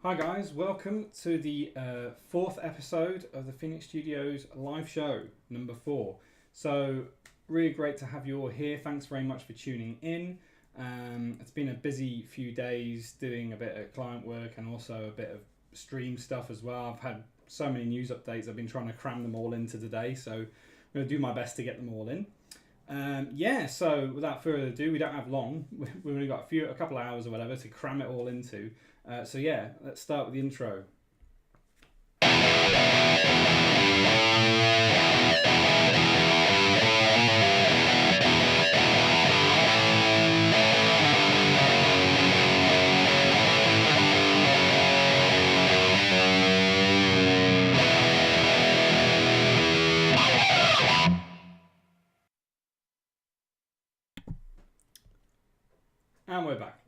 Hi guys, welcome to the fourth episode of the Phoenix Studios live show, number 4. So really great to have you all here. Thanks very much for tuning in. It's been a busy few days doing a bit of client work and also a bit of stream stuff as well. I've had so many news updates. I've been trying to cram them all into today, so I'm going to do my best to get them all in. So without further ado, we don't have long. We've only got a couple of hours or whatever to cram it all into. Let's start with the intro. And we're back.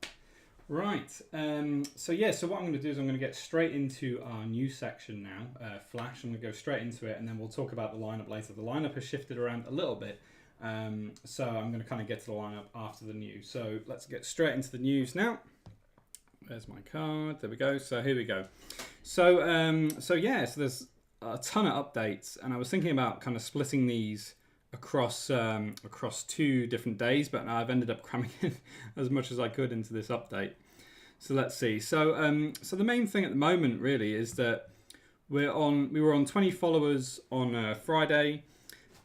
Right, so what I'm going to do is I'm going to get straight into our news section now, Flash. I'm going to go straight into it and then we'll talk about the lineup later. The lineup has shifted around a little bit, so I'm going to kind of get to the lineup after the news. So let's get straight into the news now. There's my card, there we go, so here we go. So there's a ton of updates and I was thinking about kind of splitting these across 2 different days, but I've ended up cramming in as much as I could into this update. So let's see. So the main thing at the moment really is that we were on 20 followers on Friday,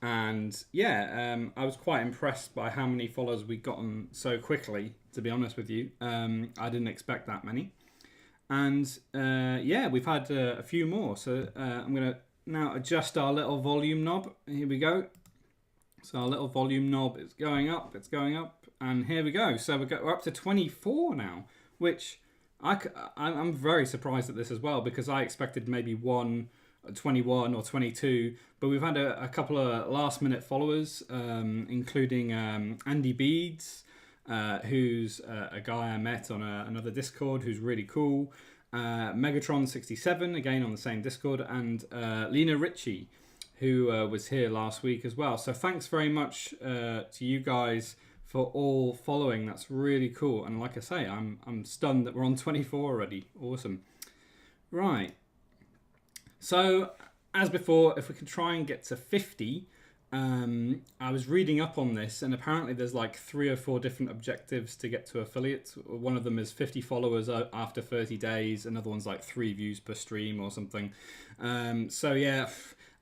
and I was quite impressed by how many followers we'd gotten so quickly, to be honest with you. I didn't expect that many, and we've had a few more. So I'm going to now adjust our little volume knob. Here we go. So our little volume knob is going up, and here we go. So we're up to 24 now, which I'm very surprised at this as well, because I expected maybe 21 or 22, but we've had a couple of last-minute followers, including Andy Beads, who's a guy I met on another Discord who's really cool, Megatron67, again on the same Discord, and Lena Ritchie, who was here last week as well. So thanks very much to you guys for all following. That's really cool. And like I say, I'm stunned that we're on 24 already. Awesome. Right. So as before, if we could try and get to 50, I was reading up on this, and apparently there's like 3 or 4 different objectives to get to affiliates. One of them is 50 followers after 30 days. Another one's like 3 views per stream or something.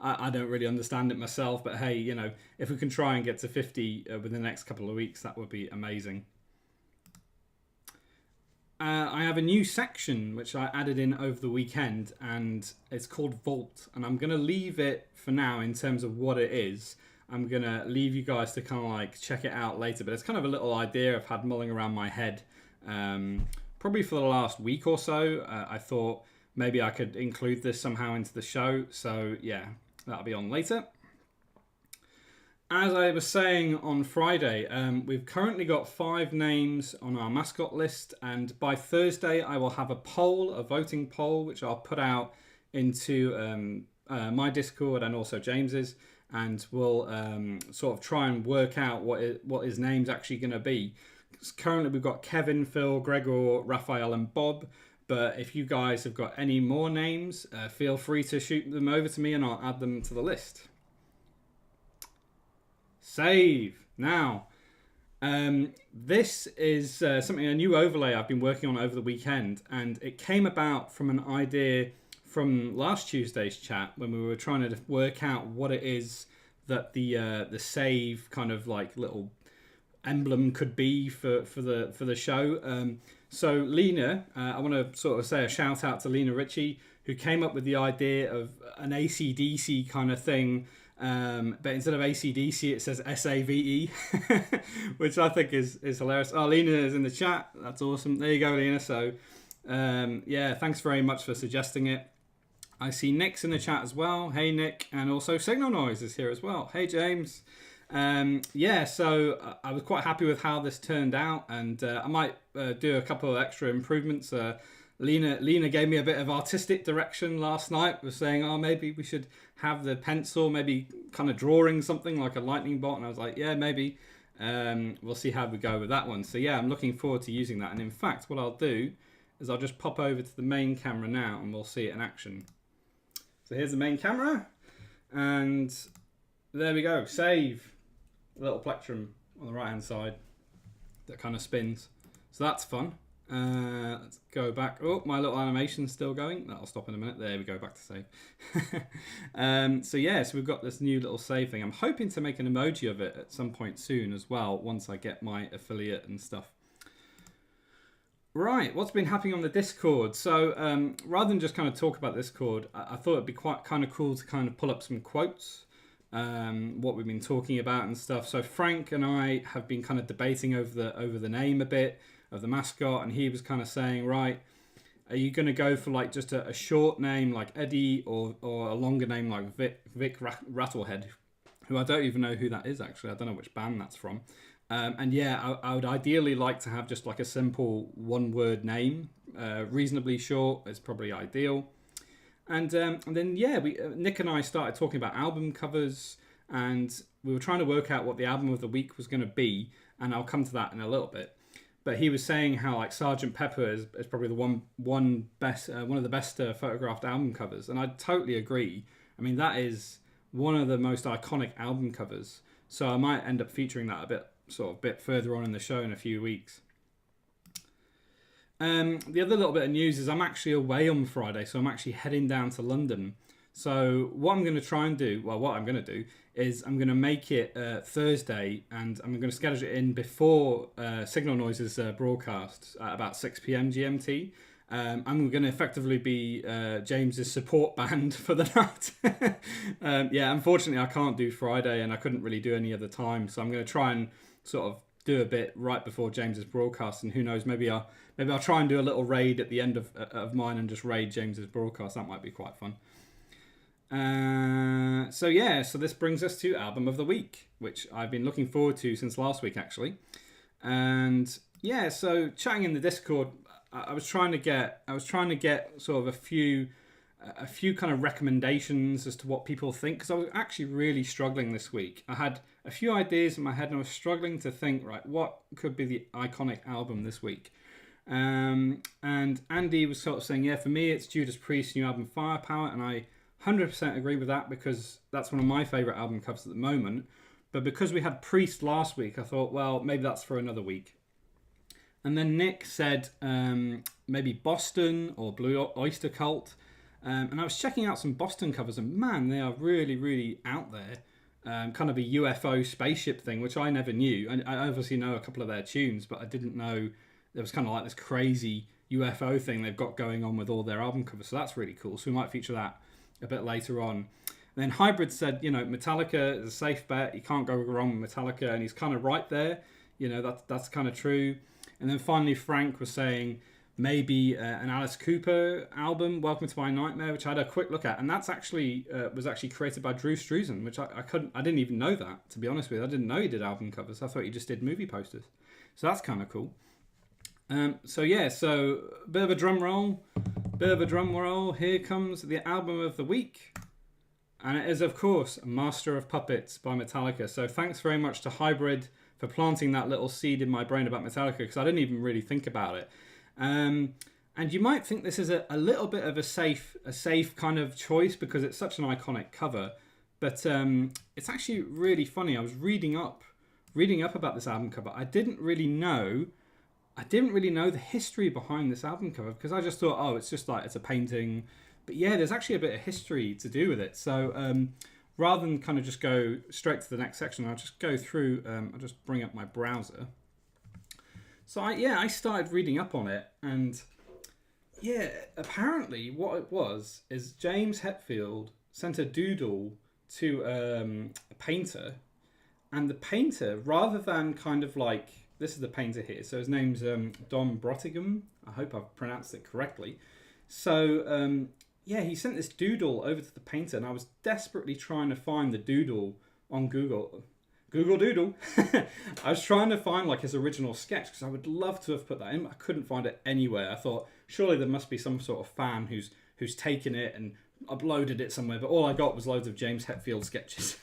I don't really understand it myself, but hey, you know, if we can try and get to 50 within the next couple of weeks, that would be amazing. I have a new section which I added in over the weekend, and it's called Vault, and I'm going to leave it for now in terms of what it is. I'm going to leave you guys to kind of like check it out later, but it's kind of a little idea I've had mulling around my head probably for the last week or so. I thought maybe I could include this somehow into the show, so yeah. That'll be on later. As I was saying on Friday, we've currently got 5 names on our mascot list, and by Thursday I will have a voting poll, which I'll put out into my Discord and also James's, and we'll sort of try and work out what his name's actually going to be. Currently we've got Kevin, Phil, Gregor, Raphael and Bob. But if you guys have got any more names, feel free to shoot them over to me and I'll add them to the list. Save. Now, this is a new overlay I've been working on over the weekend, and it came about from an idea from last Tuesday's chat when we were trying to work out what it is that the save kind of like little emblem could be for the show. So Lena, I want to sort of say a shout out to Lena Ritchie, who came up with the idea of an AC/DC kind of thing, but instead of AC/DC it says SAVE, which I think is hilarious. Oh, Lena is in the chat. That's awesome. There you go, Lena. So thanks very much for suggesting it. I see Nick's in the chat as well. Hey Nick, and also Signal Noise is here as well. Hey James. So I was quite happy with how this turned out, and I might do a couple of extra improvements. Lena gave me a bit of artistic direction last night, was saying, oh, maybe we should have the pencil, maybe kind of drawing something like a lightning bolt, and I was like, yeah, maybe. We'll see how we go with that one. So yeah, I'm looking forward to using that, and in fact, what I'll do is I'll just pop over to the main camera now and we'll see it in action. So here's the main camera, and there we go. Save. A little plectrum on the right hand side that kind of spins. So that's fun. Let's go back. Oh, my little animation's still going. That'll stop in a minute. There we go, back to save. So yeah, so we've got this new little save thing. I'm hoping to make an emoji of it at some point soon as well, once I get my affiliate and stuff. Right, what's been happening on the Discord? So rather than just kind of talk about Discord, I thought it'd be quite kind of cool to kind of pull up some quotes, what we've been talking about and stuff. So Frank and I have been kind of debating over the name a bit of the mascot, and he was kind of saying, right, are you going to go for like just a short name like Eddie, or a longer name like Vic Rattlehead, who I don't even know who that is actually. I don't know which band that's from. And yeah, I would ideally like to have just like a simple one-word name, reasonably short. It's probably ideal. And then yeah, Nick and I started talking about album covers, and we were trying to work out what the album of the week was going to be, and I'll come to that in a little bit. But he was saying how like Sgt. Pepper is probably the one of the best photographed album covers, and I totally agree. I mean, that is one of the most iconic album covers. So I might end up featuring that a bit further on in the show in a few weeks. The other little bit of news is I'm actually away on Friday, so I'm actually heading down to London. So what I'm going to try and do, what I'm going to do is I'm going to make it Thursday, and I'm going to schedule it in before Signal Noise's broadcast at about 6 p.m. GMT. I'm going to effectively be James's support band for the night. Yeah, unfortunately I can't do Friday, and I couldn't really do any other time, so I'm going to try and sort of do a bit right before James's broadcast, and who knows, maybe I'll try and do a little raid at the end of mine and just raid James's broadcast. That might be quite fun. So yeah, so this brings us to album of the week, which I've been looking forward to since last week actually. And yeah, so chatting in the Discord, I was trying to get sort of a few kind of recommendations as to what people think, because I was actually really struggling this week. I had a few ideas in my head and I was struggling to think, right, what could be the iconic album this week? And Andy was sort of saying, yeah, for me it's Judas Priest's new album Firepower, and I 100% agree with that, because that's one of my favourite album covers at the moment. But because we had Priest last week, I thought, well, maybe that's for another week. And then Nick said maybe Boston or Blue Oyster Cult. And I was checking out some Boston covers, and man, they are really, really out there. Kind of a UFO spaceship thing, which I never knew. I obviously know a couple of their tunes, but I didn't know there was kind of like this crazy UFO thing they've got going on with all their album covers. So that's really cool. So we might feature that a bit later on. And then Hybrid said, you know, Metallica is a safe bet. You can't go wrong with Metallica, and he's kind of right there. You know, that's kind of true. And then finally, Frank was saying maybe an Alice Cooper album, Welcome to My Nightmare, which I had a quick look at, and that's actually was actually created by Drew Struzan, which I didn't even know that, to be honest with you. I didn't know he did album covers. I thought he just did movie posters. So that's kind of cool. So yeah, so bit of a drum roll. Here comes the album of the week. And it is, of course, Master of Puppets by Metallica. So thanks very much to Hybrid for planting that little seed in my brain about Metallica, because I didn't even really think about it. And you might think this is a little bit of a safe kind of choice, because it's such an iconic cover. But it's actually really funny. I was reading up about this album cover. I didn't really know the history behind this album cover, because I just thought, oh, it's just like it's a painting. But yeah, there's actually a bit of history to do with it. So rather than kind of just go straight to the next section, I'll just go through. I'll just bring up my browser. So I started reading up on it, and yeah, apparently what it was is James Hetfield sent a doodle to a painter, and the painter, rather than kind of like, this is the painter here, so his name's Dom Brottingham. I hope I've pronounced it correctly. So yeah, he sent this doodle over to the painter, and I was desperately trying to find the doodle on Google Doodle. I was trying to find like his original sketch, because I would love to have put that in. I couldn't find it anywhere. I thought surely there must be some sort of fan who's taken it and uploaded it somewhere, but all I got was loads of James Hetfield sketches.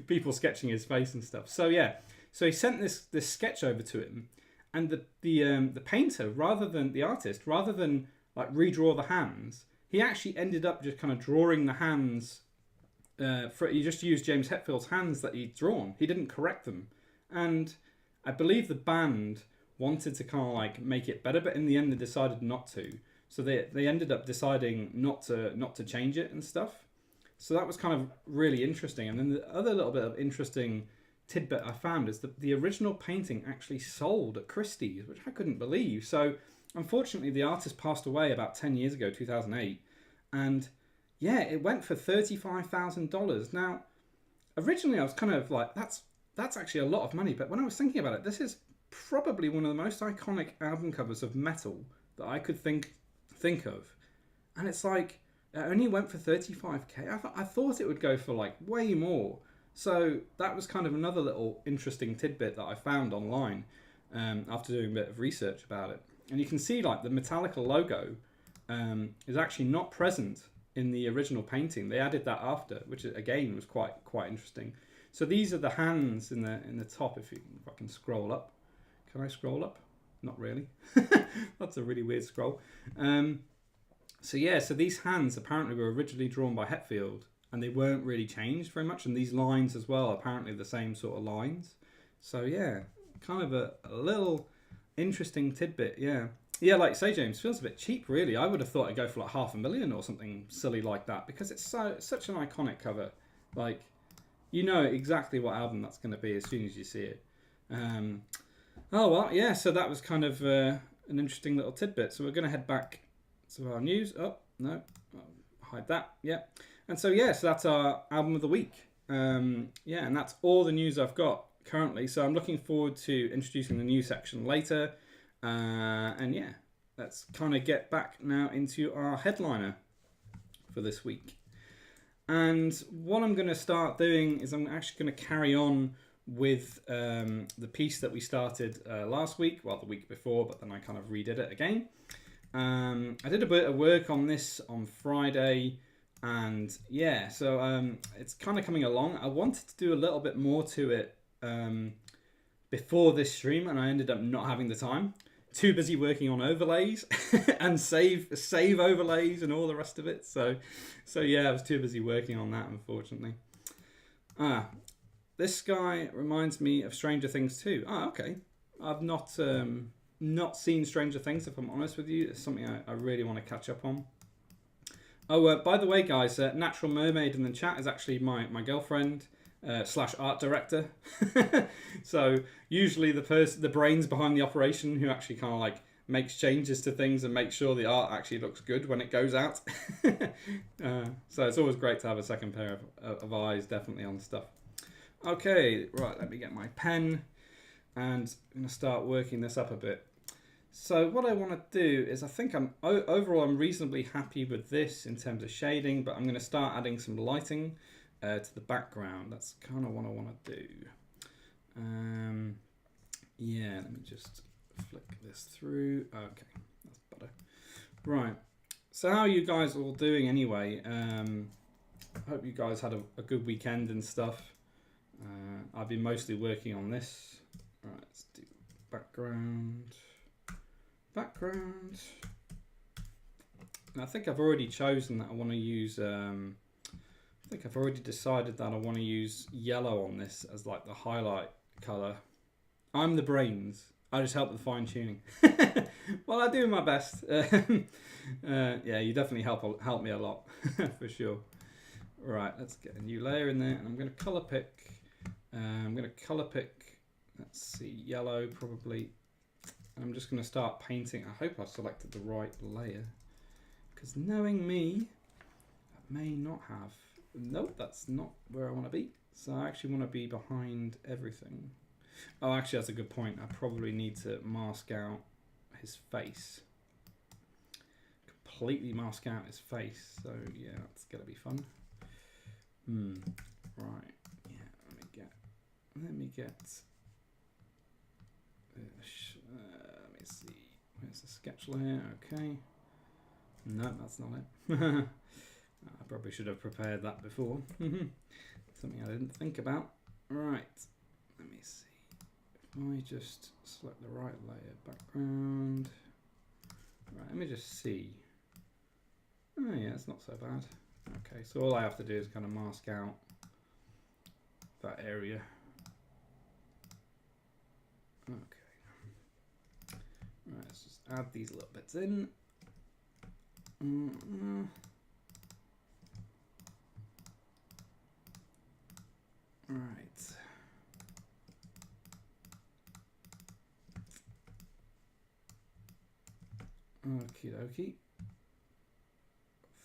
People sketching his face and stuff. So yeah, so he sent this sketch over to him, And the painter, rather than the artist, rather than like redraw the hands, he actually ended up just kind of drawing the hands. He just used James Hetfield's hands that he'd drawn. He didn't correct them, and I believe the band wanted to kind of like make it better, but in the end they decided not to. So they ended up deciding not to change it and stuff. So that was kind of really interesting. And then the other little bit of interesting tidbit I found is that the original painting actually sold at Christie's, which I couldn't believe. So unfortunately the artist passed away about 10 years ago, 2008, and yeah, it went for $35,000. Now originally I was kind of like, that's actually a lot of money, but when I was thinking about it, this is probably one of the most iconic album covers of metal that I could think of, and it's like it only went for 35k. I thought it would go for like way more. So that was kind of another little interesting tidbit that I found online after doing a bit of research about it. And you can see like the Metallica logo is actually not present in the original painting. They added that after, which again was quite interesting. So these are the hands in the top. If I can scroll up, can I scroll up? Not really. That's a really weird scroll. So yeah, so these hands apparently were originally drawn by Hetfield, and they weren't really changed very much. And these lines as well, apparently the same sort of lines. So yeah, kind of a little interesting tidbit. Yeah, like you say, James, feels a bit cheap really. I would have thought it'd go for like $500,000 or something silly like that, because it's such an iconic cover. Like, you know exactly what album that's going to be as soon as you see it. Oh well, yeah. So that was kind of an interesting little tidbit. So we're going to head back to our news. Oh no, I'll hide that. Yeah. And so yeah, so that's our album of the week. Yeah, and that's all the news I've got currently. So I'm looking forward to introducing the news section later. And yeah, let's kind of get back now into our headliner for this week. And what I'm going to start doing is I'm actually going to carry on with the piece that we started last week, well, the week before, but then I kind of redid it again. I did a bit of work on this on Friday, and yeah, so it's kind of coming along. I wanted to do a little bit more to it before this stream, and I ended up not having the time. Too busy working on overlays and save overlays and all the rest of it. So yeah, I was too busy working on that, unfortunately. This guy reminds me of Stranger Things too. Okay. I've not seen Stranger Things, if I'm honest with you. It's something I really want to catch up on. Oh, by the way, guys, Natural Mermaid in the chat is actually my girlfriend / art director. So usually the brains behind the operation who actually kind of like makes changes to things and makes sure the art actually looks good when it goes out. So it's always great to have a second pair of eyes, definitely, on stuff. Okay, right, let me get my pen and I'm going to start working this up a bit. So what I want to do is, I think overall I'm reasonably happy with this in terms of shading, but I'm going to start adding some lighting to the background. That's kind of what I want to do. Yeah, let me just flick this through. Okay, that's better. Right, so how are you guys all doing anyway? I hope you guys had a good weekend and stuff. I've been mostly working on this. Right, let's do background. And I think I've already chosen that I want to use, I think I've already decided that I want to use yellow on this as like the highlight colour. I'm the brains. I just help with fine tuning. Well, I do my best. Yeah, you definitely help me a lot, for sure. Right, let's get a new layer in there, and I'm going to colour pick. Let's see, yellow probably. And I'm just going to start painting. I hope I've selected the right layer, because knowing me, I may not have. Nope, that's not where I want to be. So I actually want to be behind everything. Oh, actually, that's a good point. I probably need to mask out his face. Completely mask out his face. So yeah, that's going to be fun. Right. Yeah, let me get let me see, where's the sketch layer? Okay, no, that's not it. I probably should have prepared that before. Something I didn't think about. Right, let me see I just select the right layer, background. Right, let me just see. Oh yeah, it's not so bad. Okay, so all I have to do is kind of mask out that area. Okay. Right, let's just add these little bits in. Right. Okie dokie. I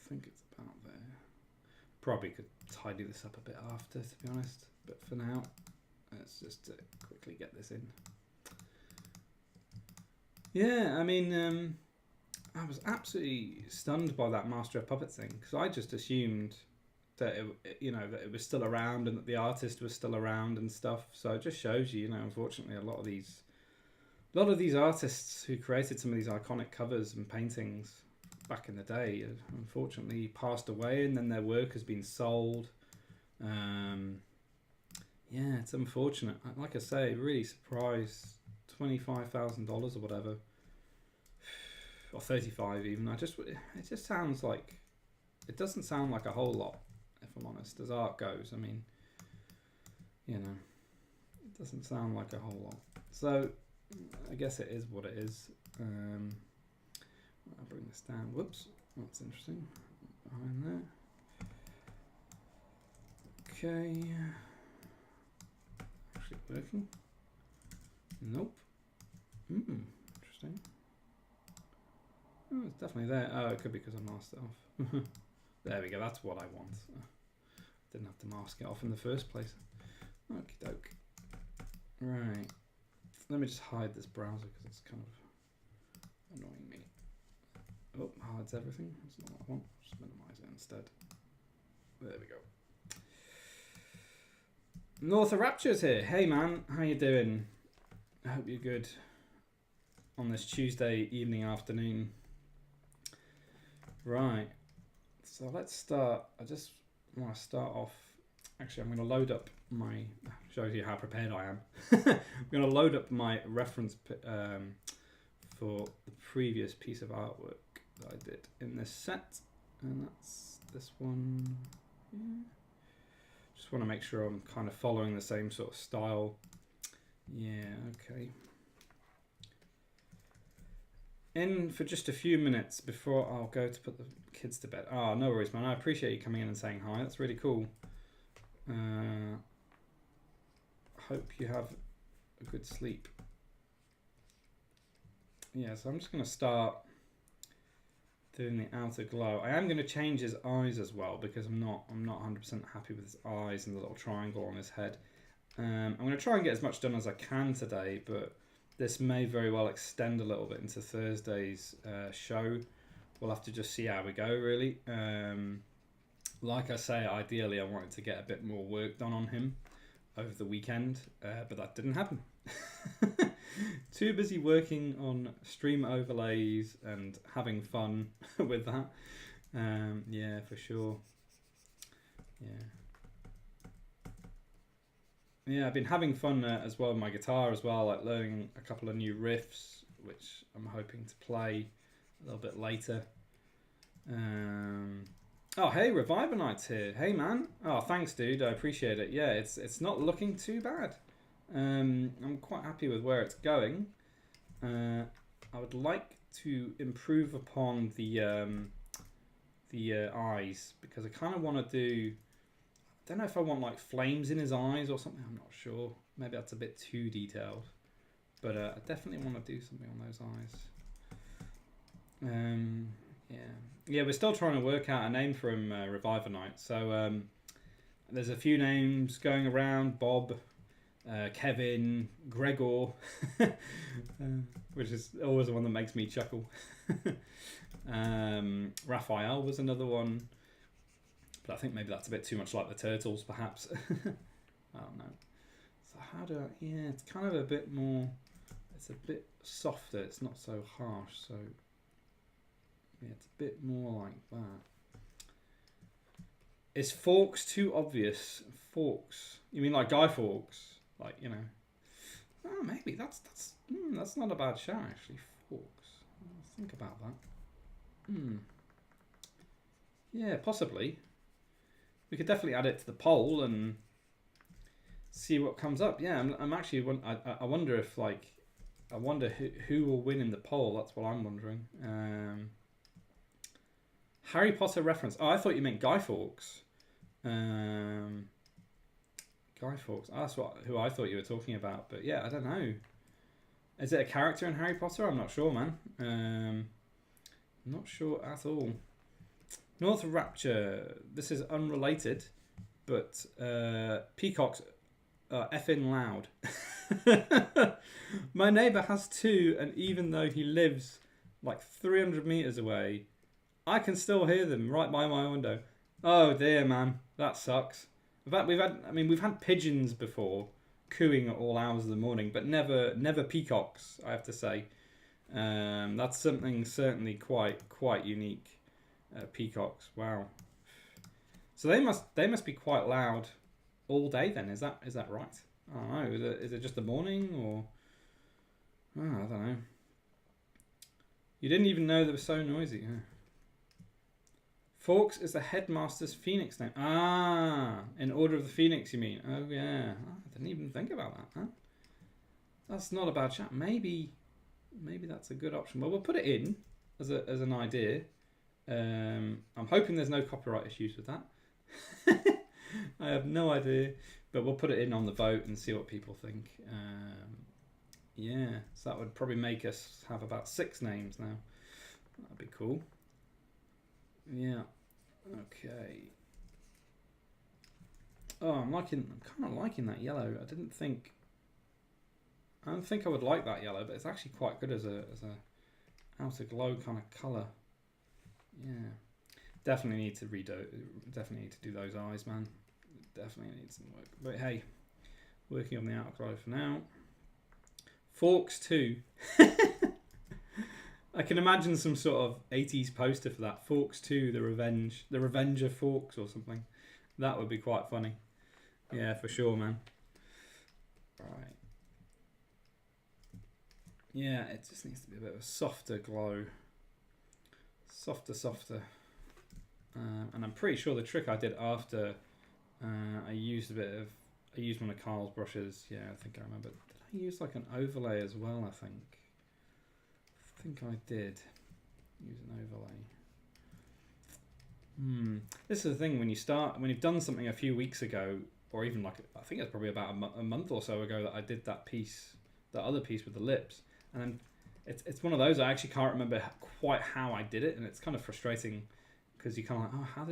think it's about there. Probably could tidy this up a bit after, to be honest. But for now, let's just quickly get this in. Yeah, I mean, I was absolutely stunned by that Master of Puppets thing, because I just assumed that that it was still around and that the artist was still around and stuff. So it just shows you, unfortunately, a lot of these artists who created some of these iconic covers and paintings back in the day, unfortunately passed away, and then their work has been sold. Yeah, it's unfortunate. Like I say, really surprised. $25,000 or whatever, or 35 even. It just sounds like, it doesn't sound like a whole lot, if I'm honest, as art goes. I mean, it doesn't sound like a whole lot. So I guess it is what it is. I'll bring this down. Whoops, that's interesting. Behind there. Okay. Actually working. Nope. Interesting. Oh, it's definitely there. Oh, it could be because I masked it off. There we go. That's what I want. Didn't have to mask it off in the first place. Okie doke. Right. Let me just hide this browser because it's kind of annoying me. Oh, hides everything. That's not what I want. Just minimize it instead. There we go. North of Rapture's here. Hey man, how you doing? I hope you're good on this Tuesday evening, afternoon. Right, so let's start. I just want to start off. Actually, I'm going to load up my, shows you how prepared I am. I'm going to load up my reference for the previous piece of artwork that I did in this set. And that's this one. Yeah. Just want to make sure I'm kind of following the same sort of style. Yeah, okay. In for just a few minutes before I'll go to put the kids to bed. Oh, no worries, man. I appreciate you coming in and saying hi. That's really cool. Hope you have a good sleep. Yeah, so I'm just going to start doing the outer glow. I am going to change his eyes as well because I'm not 100% happy with his eyes and the little triangle on his head. I'm going to try and get as much done as I can today, but this may very well extend a little bit into Thursday's show. We'll have to just see how we go, really. Like I say, ideally I wanted to get a bit more work done on him over the weekend, but that didn't happen. Too busy working on stream overlays and having fun with that. Yeah, for sure. Yeah, I've been having fun as well with my guitar as well, like learning a couple of new riffs, which I'm hoping to play a little bit later. Oh, hey, Reviver Knight's here. Hey, man. Oh, thanks, dude. I appreciate it. Yeah, it's not looking too bad. I'm quite happy with where it's going. I would like to improve upon the eyes, because I kind of want to do, I don't know if I want like flames in his eyes or something. I'm not sure. Maybe that's a bit too detailed, but I definitely want to do something on those eyes. Yeah, we're still trying to work out a name for him, Reviver Knight. So there's a few names going around: Bob, Kevin, Gregor, which is always the one that makes me chuckle. Raphael was another one, but I think maybe that's a bit too much like the Turtles, perhaps. I don't know. So how do I, yeah, it's kind of a bit more, it's a bit softer, it's not so harsh, so yeah, it's a bit more like that. Is Fawkes too obvious? Fawkes? You mean like Guy Fawkes? Like, you know. Oh, maybe that's not a bad shout actually. Forks. Let's think about that. Yeah, possibly. We could definitely add it to the poll and see what comes up. Yeah, I'm actually. I wonder if like, I wonder who will win in the poll. That's what I'm wondering. Harry Potter reference. Oh, I thought you meant Guy Fawkes. Guy Fawkes. Oh, that's who I thought you were talking about. But yeah, I don't know. Is it a character in Harry Potter? I'm not sure, man. Not sure at all. North Rapture. This is unrelated, but peacocks are effing loud. My neighbour has two, and even though he lives like 300 meters away, I can still hear them right by my window. Oh dear, man, that sucks. In fact, we've had pigeons before, cooing at all hours of the morning, but never peacocks. I have to say, that's something certainly quite unique. Peacocks, wow. So they must be quite loud all day then. Is that right? I don't know. Is it just the morning or? Oh, I don't know. You didn't even know they were so noisy. Yeah. Fawkes is the headmaster's Phoenix name. Ah, in Order of the Phoenix, you mean? Oh yeah. Oh, I didn't even think about that. Huh? That's not a bad chat. Maybe that's a good option. Well, we'll put it in as an idea. I'm hoping there's no copyright issues with that. I have no idea, but we'll put it in on the vote and see what people think. Yeah, so that would probably make us have about 6 names now. That'd be cool. Yeah. Okay. Oh, I'm kind of liking that yellow. I don't think I would like that yellow, but it's actually quite good as a outer glow kind of colour. Yeah, definitely need to definitely need to do those eyes, man. Definitely need some work. But hey, working on the outer glow for now. Forks 2. I can imagine some sort of 80s poster for that. Forks 2, the Revenge of Forks or something. That would be quite funny. Yeah, for sure, man. Right. Yeah, it just needs to be a bit of a softer glow. Softer. And I'm pretty sure the trick I did after I used one of Carl's brushes. Yeah, I think I remember. Did I use like an overlay as well? I think I did use an overlay. This is the thing when you've done something a few weeks ago, or even like I think it's probably about a month or so ago that I did that other piece with the lips, and then it's one of those I actually can't remember quite how I did it, and it's kind of frustrating because you kind of like, oh, how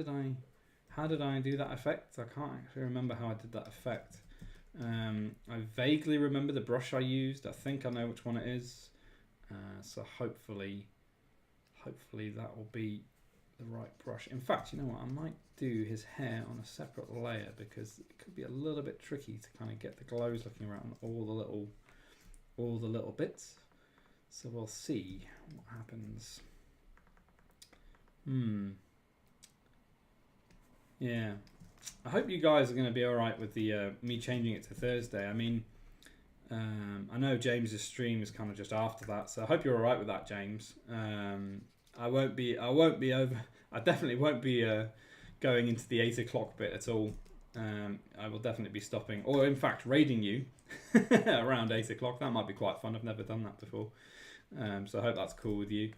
did I do that effect? I can't actually remember how I did that effect. I vaguely remember the brush I used. I think I know which one it is. So hopefully that will be the right brush. In fact, you know what? I might do his hair on a separate layer because it could be a little bit tricky to kind of get the glows looking around all the little bits. So we'll see what happens. Yeah. I hope you guys are going to be all right with the me changing it to Thursday. I mean, I know James's stream is kind of just after that, so I hope you're all right with that, James. I definitely won't be going into the 8 o'clock bit at all. I will definitely be stopping, or in fact raiding you around 8 o'clock. That might be quite fun. I've never done that before, so I hope that's cool with you.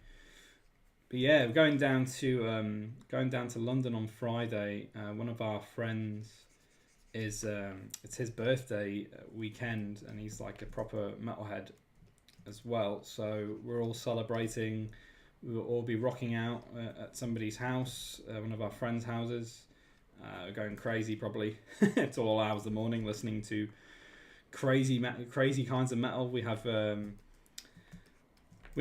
But yeah, we're going down to London on Friday. One of our friends is it's his birthday weekend, and he's like a proper metalhead as well. So we're all celebrating. We will all be rocking out at somebody's house, one of our friends' houses. Going crazy probably. It's all hours of the morning listening to crazy kinds of metal. We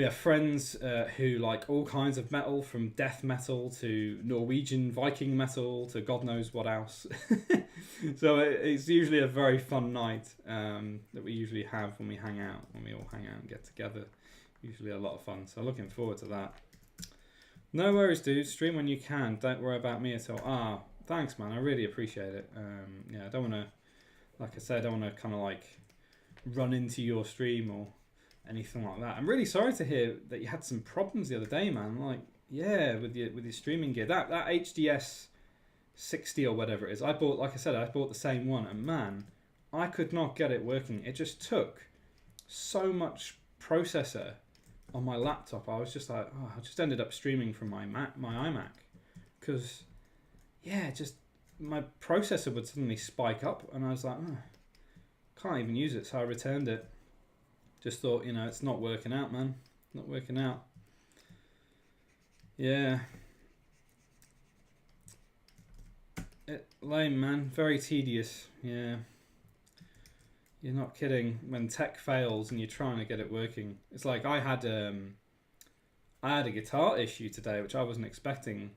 have friends who like all kinds of metal, from death metal to Norwegian Viking metal to God knows what else. So it's usually a very fun night that we usually have when we all hang out and get together. Usually a lot of fun. So looking forward to that. No worries, dude. Stream when you can. Don't worry about me at all. Thanks, man. I really appreciate it. Yeah, I don't want to, like I said, I don't want to kind of like run into your stream or anything like that. I'm really sorry to hear that you had some problems the other day, man. Like, yeah, with your streaming gear. That HDS 60 or whatever it is, I bought, like I said, I bought the same one, and man, I could not get it working. It just took so much processor on my laptop. I was just like, oh, I just ended up streaming from my iMac, because yeah, just my processor would suddenly spike up, and I was like, oh, can't even use it. So I returned it. Just thought, it's not working out, man. Not working out. Yeah. Lame, man. Very tedious. Yeah. You're not kidding. When tech fails and you're trying to get it working, it's like I had a guitar issue today, which I wasn't expecting.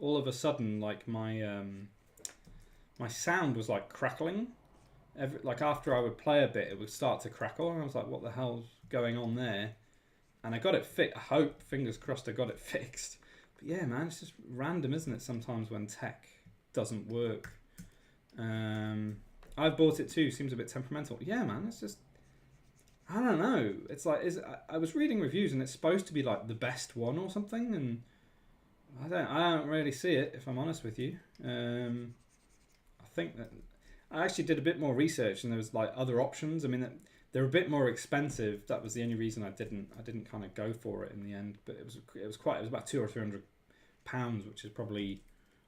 All of a sudden, like my sound was like crackling. Like after I would play a bit, it would start to crackle, and I was like, "What the hell's going on there?" And I got it fixed. I hope, fingers crossed, I got it fixed. But yeah, man, it's just random, isn't it? Sometimes when tech doesn't work. I've bought it too. Seems a bit temperamental. Yeah, man. It's just, I don't know. It's like, I was reading reviews and it's supposed to be like the best one or something, and I don't really see it, if I'm honest with you. I think that I actually did a bit more research, and there was like other options. I mean, they're a bit more expensive. That was the only reason I didn't kind of go for it in the end. But it was about £200 or £300, which is probably,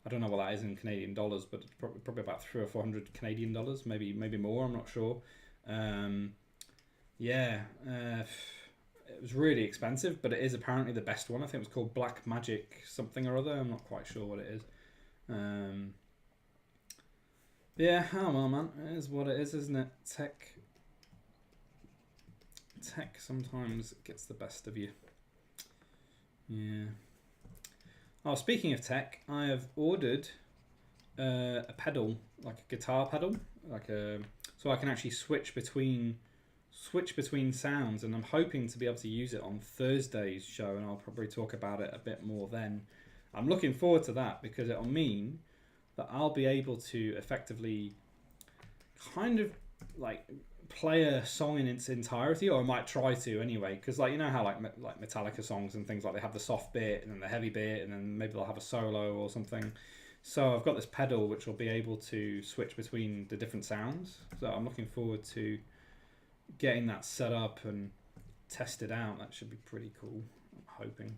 I don't know what that is in Canadian dollars, but it's probably about $300 or $400 Canadian dollars, maybe more. I'm not sure. It was really expensive, but it is apparently the best one. I think it was called Black Magic something or other. I'm not quite sure what it is. Yeah, oh well, man, it is what it is, isn't it? Tech sometimes gets the best of you. Yeah. Oh, speaking of tech, I have ordered a pedal, like a guitar pedal, so I can actually switch between sounds, and I'm hoping to be able to use it on Thursday's show, and I'll probably talk about it a bit more then. I'm looking forward to that, because it'll mean that I'll be able to effectively kind of like play a song in its entirety, or I might try to anyway, because like, you know how like Metallica songs and things, like they have the soft bit and then the heavy bit, and then maybe they'll have a solo or something. So I've got this pedal which will be able to switch between the different sounds, so I'm looking forward to getting that set up and tested out. That should be pretty cool, I'm hoping.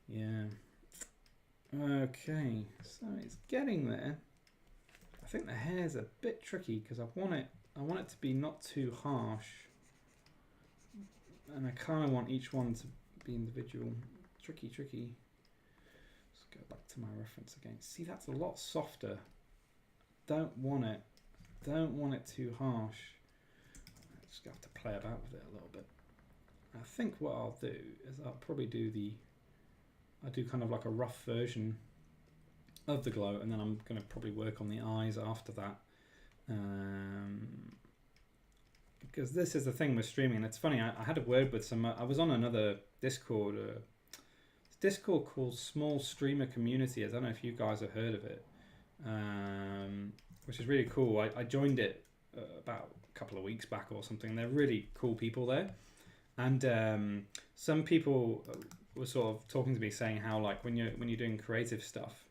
Yeah. Okay, so it's getting there. I think the hair's a bit tricky because I want it to be not too harsh, and I kind of want each one to be individual. Tricky. Let's go back to my reference again. See, that's a lot softer. Don't want it too harsh. Just have to play about with it a little bit. I think what I'll do is I'll probably do kind of like a rough version of the glow, and then I'm going to probably work on the eyes after that. Because this is the thing with streaming. It's funny, I had a word with I was on another Discord, Discord called Small Streamer Community. I don't know if you guys have heard of it, which is really cool. I joined it about a couple of weeks back or something. They're really cool people there, and some people were sort of talking to me saying how like when you're doing creative stuff,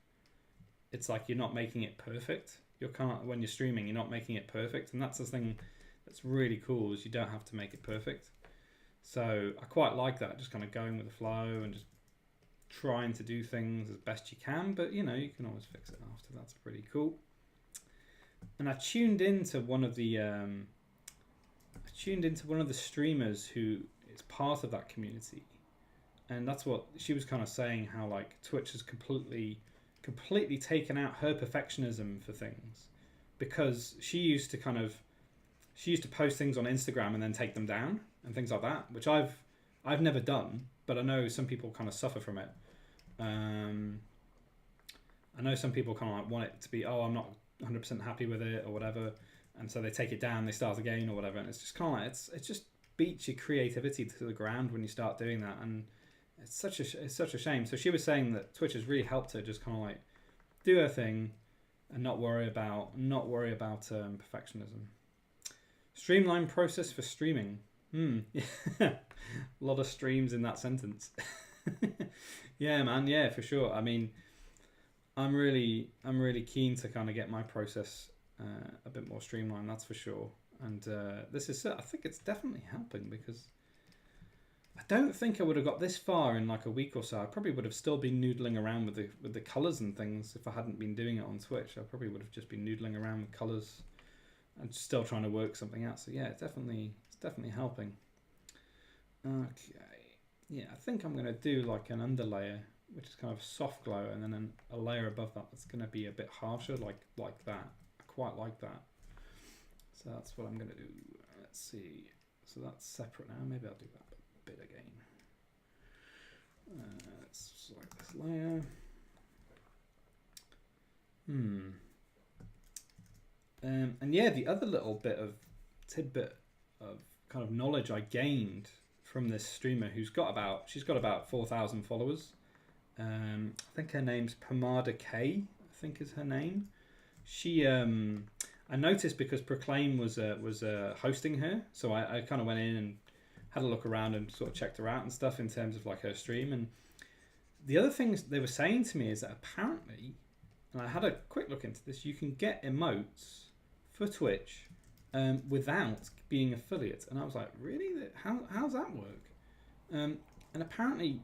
it's like you're not making it perfect. You're kind of, when you're streaming, you're not making it perfect, and that's the thing that's really cool, is you don't have to make it perfect. So I quite like that, just kind of going with the flow and just trying to do things as best you can, but you can always fix it after. That's pretty cool. And I tuned into one of the streamers who is part of that community, and that's what she was kind of saying, how like Twitch has completely taken out her perfectionism for things, because she used to post things on Instagram and then take them down and things like that, which I've never done, but I know some people kind of suffer from it. I know some people kind of like want it to be, I'm not 100% happy with it or whatever, and so they take it down, they start again or whatever, and it's just kind of like it just beats your creativity to the ground when you start doing that, and it's such a shame. So she was saying that Twitch has really helped her just kind of like do her thing and not worry about perfectionism. Streamline process for streaming. A lot of streams in that sentence. Yeah, man. Yeah, for sure. I mean, I'm really keen to kind of get my process a bit more streamlined. That's for sure. And this is, I think it's definitely helping, because I don't think I would have got this far in like a week or so. I probably would have still been noodling around with the colors and things if I hadn't been doing it on Twitch. I probably would have just been noodling around with colors and still trying to work something out. So yeah, it's definitely helping. Okay, yeah, I think I'm gonna do like an underlayer, which is kind of soft glow, and then a layer above that that's gonna be a bit harsher, like that. I quite like that. So that's what I'm gonna do. Let's see. So that's separate now. Maybe I'll do that bit again. Let's select this layer. And yeah, the other little bit of tidbit of kind of knowledge I gained from this streamer she's got about 4,000 followers. I think her name's Pomada K, I think is her name. She I noticed because Proclaim was hosting her, so I kind of went in and had a look around and sort of checked her out and stuff in terms of like her stream. And the other things they were saying to me is that apparently, and I had a quick look into this, you can get emotes for Twitch without being affiliate. And I was like, really? How's that work? And apparently,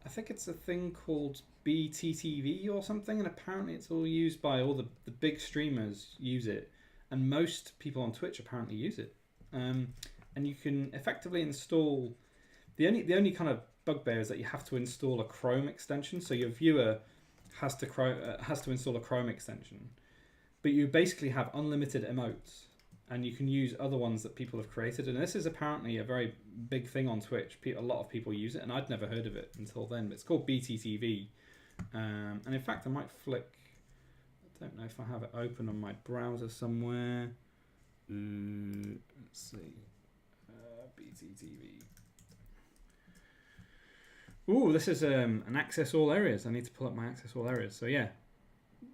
I think it's a thing called Pt3 or something, and apparently it's all used by all the big streamers use it, and most people on Twitch apparently use it. And you can effectively install, the only kind of bugbear is that you have to install a Chrome extension. So your viewer has to install a Chrome extension, but you basically have unlimited emotes, and you can use other ones that people have created. And this is apparently a very big thing on Twitch. A lot of people use it, and I'd never heard of it until then. But it's called BTTV, and in fact, I might flick. I don't know if I have it open on my browser somewhere. Let's see. BTTV. Ooh, this is an access all areas. I need to pull up my access all areas. So yeah,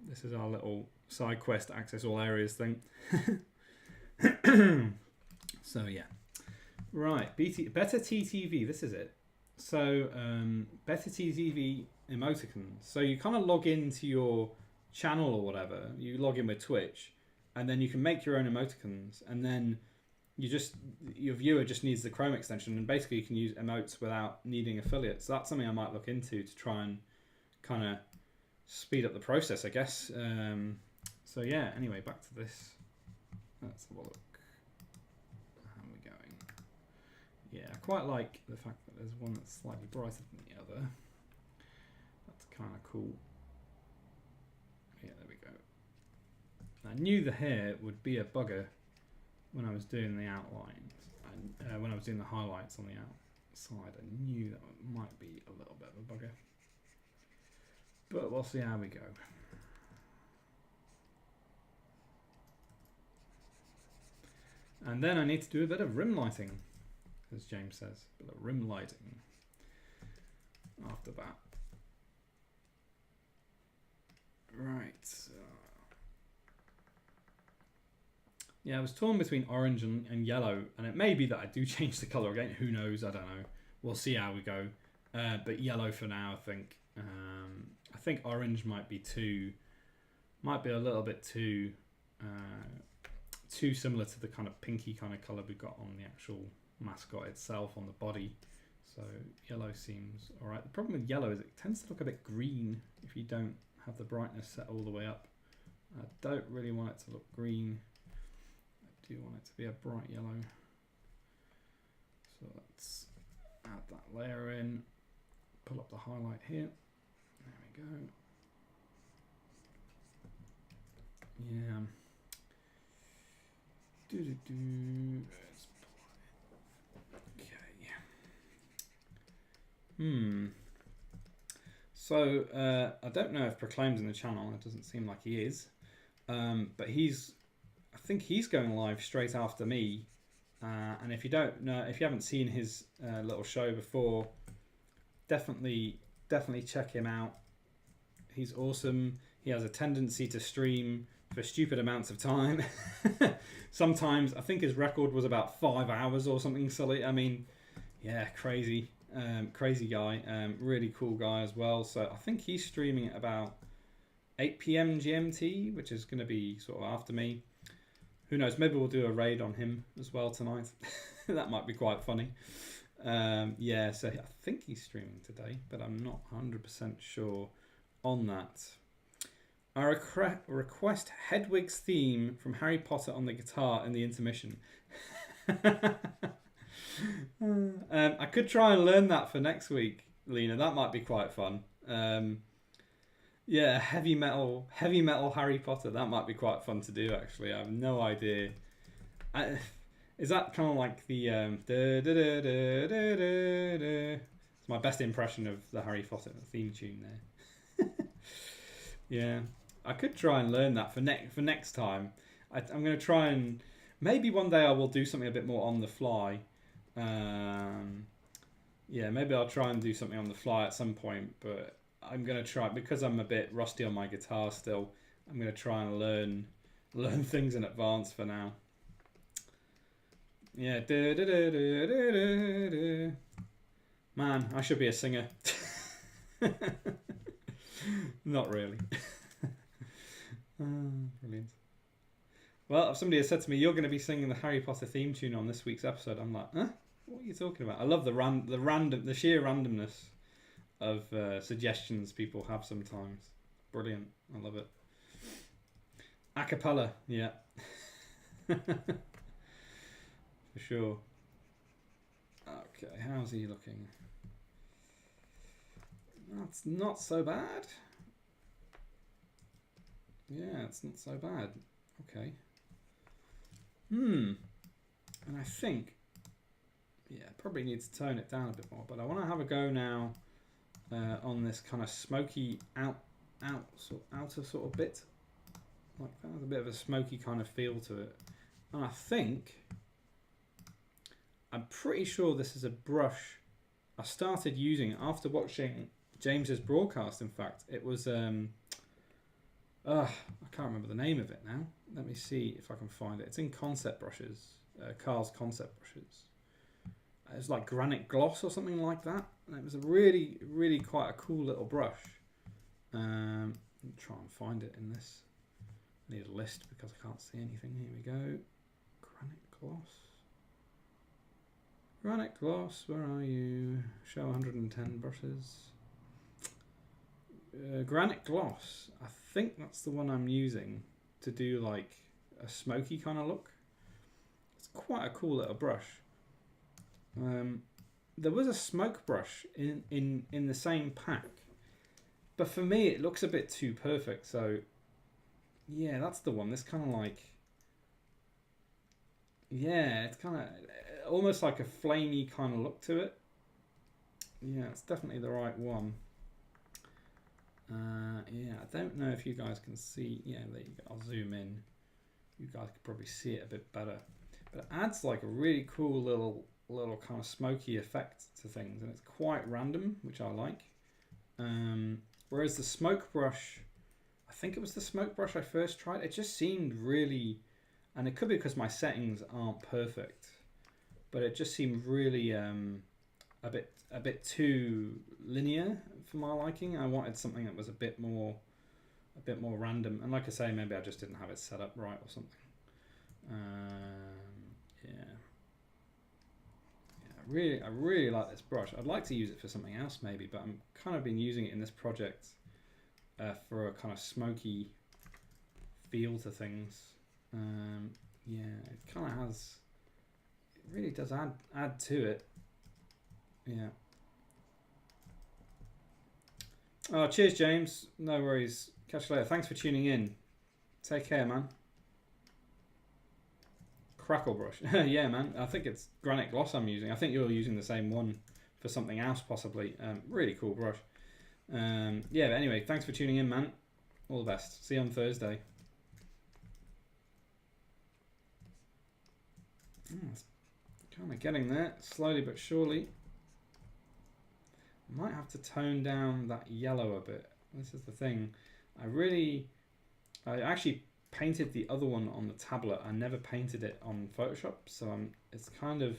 this is our little side quest access all areas thing. So yeah, right. Better TTV. This is it. So Better TTV emoticons. So you kind of log into your channel or whatever. You log in with Twitch, and then you can make your own emoticons, and then your viewer just needs the Chrome extension, and basically you can use emotes without needing affiliates. So that's something I might look into to try and kind of speed up the process, I guess. So yeah, anyway, back to this. Let's have a look. How are we going? Yeah, I quite like the fact that there's one that's slightly brighter than the other. That's kind of cool. Yeah, there we go. I knew the hair would be a bugger when I was doing the outlines, and when I was doing the highlights on the outside. I knew that might be a little bit of a bugger, but we'll see how we go. And then I need to do a bit of rim lighting, as James says, a bit of rim lighting after that. Right. Yeah, I was torn between orange and yellow, and it may be that I do change the colour again. Who knows? I don't know. We'll see how we go. But yellow for now, I think. I think orange might be a little bit too similar to the kind of pinky kind of colour we got on the actual mascot itself on the body. So yellow seems all right. The problem with yellow is it tends to look a bit green if you don't have the brightness set all the way up. I don't really want it to look green. I do want it to be a bright yellow. So let's add that layer in, pull up the highlight here. There we go. Yeah. Let's okay. So I don't know if Proclaim's in the channel. It doesn't seem like he is. But I think he's going live straight after me. And if you don't know, if you haven't seen his little show before, definitely check him out. He's awesome. He has a tendency to stream for stupid amounts of time. Sometimes, I think his record was about 5 hours or something silly. I mean, yeah, crazy. Crazy guy. Really cool guy as well. So I think he's streaming at about 8 p.m. GMT, which is going to be sort of after me. Who knows? Maybe we'll do a raid on him as well tonight. That might be quite funny. Yeah, so I think he's streaming today, but I'm not 100% sure on that. I request Hedwig's theme from Harry Potter on the guitar in the intermission. I could try and learn that for next week, Lena. That might be quite fun. Yeah, heavy metal Harry Potter. That might be quite fun to do. Actually, I have no idea. Is that kind of like the It's my best impression of the Harry Potter theme tune there. Yeah, I could try and learn that for next time. I'm going to try and maybe one day I will do something a bit more on the fly. Yeah, maybe I'll try and do something on the fly at some point, but I'm going to try, because I'm a bit rusty on my guitar still, I'm going to try and learn things in advance for now. Yeah. Man, I should be a singer. Not really. Brilliant. Well, if somebody has said to me, you're going to be singing the Harry Potter theme tune on this week's episode, I'm like, huh? What are you talking about? I love the sheer randomness of suggestions people have sometimes. Brilliant. I love it. A cappella, yeah. For sure. Okay, how's he looking? That's not so bad. Yeah, it's not so bad. Okay. And I think, yeah, probably need to tone it down a bit more, but I want to have a go now on this kind of smoky outer sort of bit. Like that has a bit of a smoky kind of feel to it. And I think, I'm pretty sure this is a brush I started using after watching James's broadcast. In fact, it was I can't remember the name of it now. Let me see if I can find it. It's in Concept Brushes, Carl's Concept Brushes. It was like Granite Gloss or something like that. And it was a really, really quite a cool little brush. Let me try and find it in this. I need a list because I can't see anything. Here we go. Granite Gloss. Granite Gloss, where are you? Show 110 brushes. Granite Gloss. I think that's the one I'm using to do like a smoky kind of look. It's quite a cool little brush. There was a smoke brush in the same pack, but for me it looks a bit too perfect. So yeah, that's the one. This kind of like, yeah, it's kind of almost like a flamey kind of look to it. Yeah, it's definitely the right one. Yeah, I don't know if you guys can see. Yeah, there you go. I'll zoom in. You guys could probably see it a bit better. But it adds like a really cool little kind of smoky effect to things, and it's quite random, which I like. Whereas the smoke brush, I think it was the smoke brush I first tried, it just seemed really, and it could be because my settings aren't perfect, but it just seemed really a bit too linear for my liking. I wanted something that was a bit more random, and like I say, maybe I just didn't have it set up right or something. I really like this brush. I'd like to use it for something else maybe, but I'm kind of been using it in this project for a kind of smoky feel to things. Yeah, it kind of has, it really does add to it. Yeah. Oh, cheers, James. No worries. Catch you later. Thanks for tuning in. Take care, man. Crackle brush. Yeah, man. I think it's Granite Gloss I'm using. I think you're using the same one for something else, possibly. Really cool brush. Yeah, but anyway, thanks for tuning in, man. All the best. See you on Thursday. It's kind of getting there, slowly but surely. Might have to tone down that yellow a bit. This is the thing. I actually painted the other one on the tablet. I never painted it on Photoshop, so it's kind of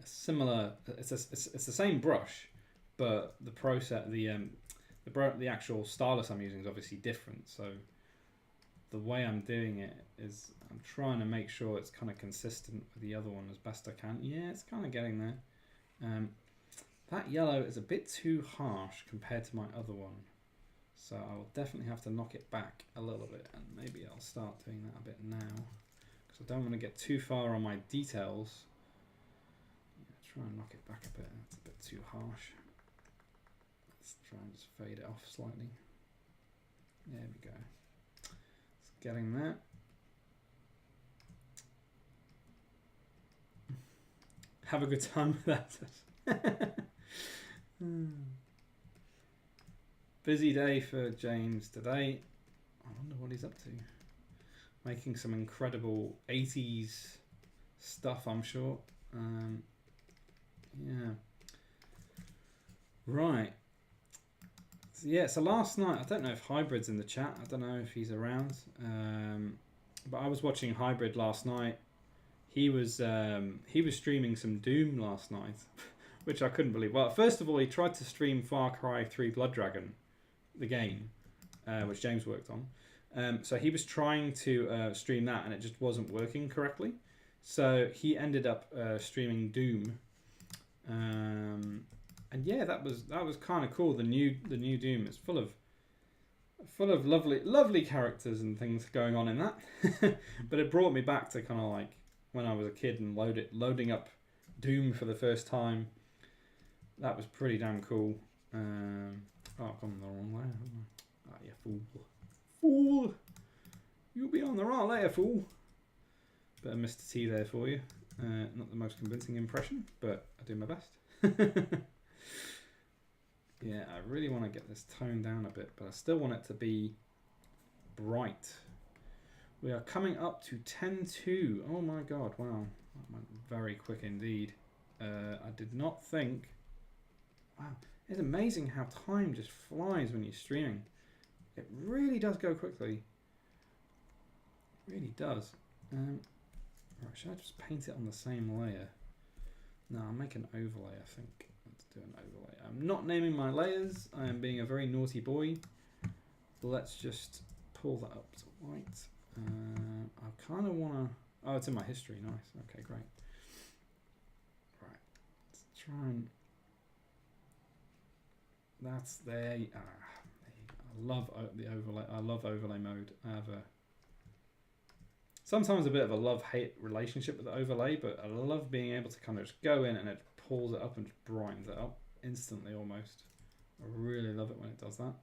a similar. It's the same brush, but the process, the actual stylus I'm using is obviously different. So the way I'm doing it is I'm trying to make sure it's kind of consistent with the other one as best I can. Yeah, it's kind of getting there. That yellow is a bit too harsh compared to my other one. So I will definitely have to knock it back a little bit, and maybe I'll start doing that a bit now, because I don't want to get too far on my details. Yeah, try and knock it back a bit. It's a bit too harsh. Let's try and just fade it off slightly. There we go. It's getting there. Have a good time with that. Busy day for James today. I wonder what he's up to. Making some incredible 80s stuff, I'm sure. Yeah. Right. So, yeah, so last night, I don't know if Hybrid's in the chat. I don't know if he's around. But I was watching Hybrid last night. He was streaming some Doom last night, which I couldn't believe. Well, first of all, he tried to stream Far Cry 3 Blood Dragon, the game, which James worked on. So he was trying to stream that, and it just wasn't working correctly. So he ended up streaming Doom, and yeah, that was kind of cool. The new Doom is full of lovely characters and things going on in that. But it brought me back to kind of like when I was a kid and loading up Doom for the first time. That was pretty damn cool. Oh, I've gone the wrong way, haven't I? Ah, you fool. Fool! You'll be on the right layer, fool. Bit of Mr. T there for you. Not the most convincing impression, but I do my best. Yeah, I really want to get this toned down a bit, but I still want it to be bright. We are coming up to 10:02. Oh my god, wow. That went very quick indeed. I did not think... Wow. It's amazing how time just flies when you're streaming. It really does go quickly. It really does. Right, should I just paint it on the same layer? No, I'll make an overlay, I think. Let's do an overlay. I'm not naming my layers. I am being a very naughty boy. Let's just pull that up to white. I kind of want to... Oh, it's in my history. Nice. Okay, great. Right. Let's try and... That's there. I love the overlay. I love overlay mode. I have sometimes a bit of a love-hate relationship with the overlay, but I love being able to kind of just go in and it pulls it up and just brightens it up instantly almost. I really love it when it does that.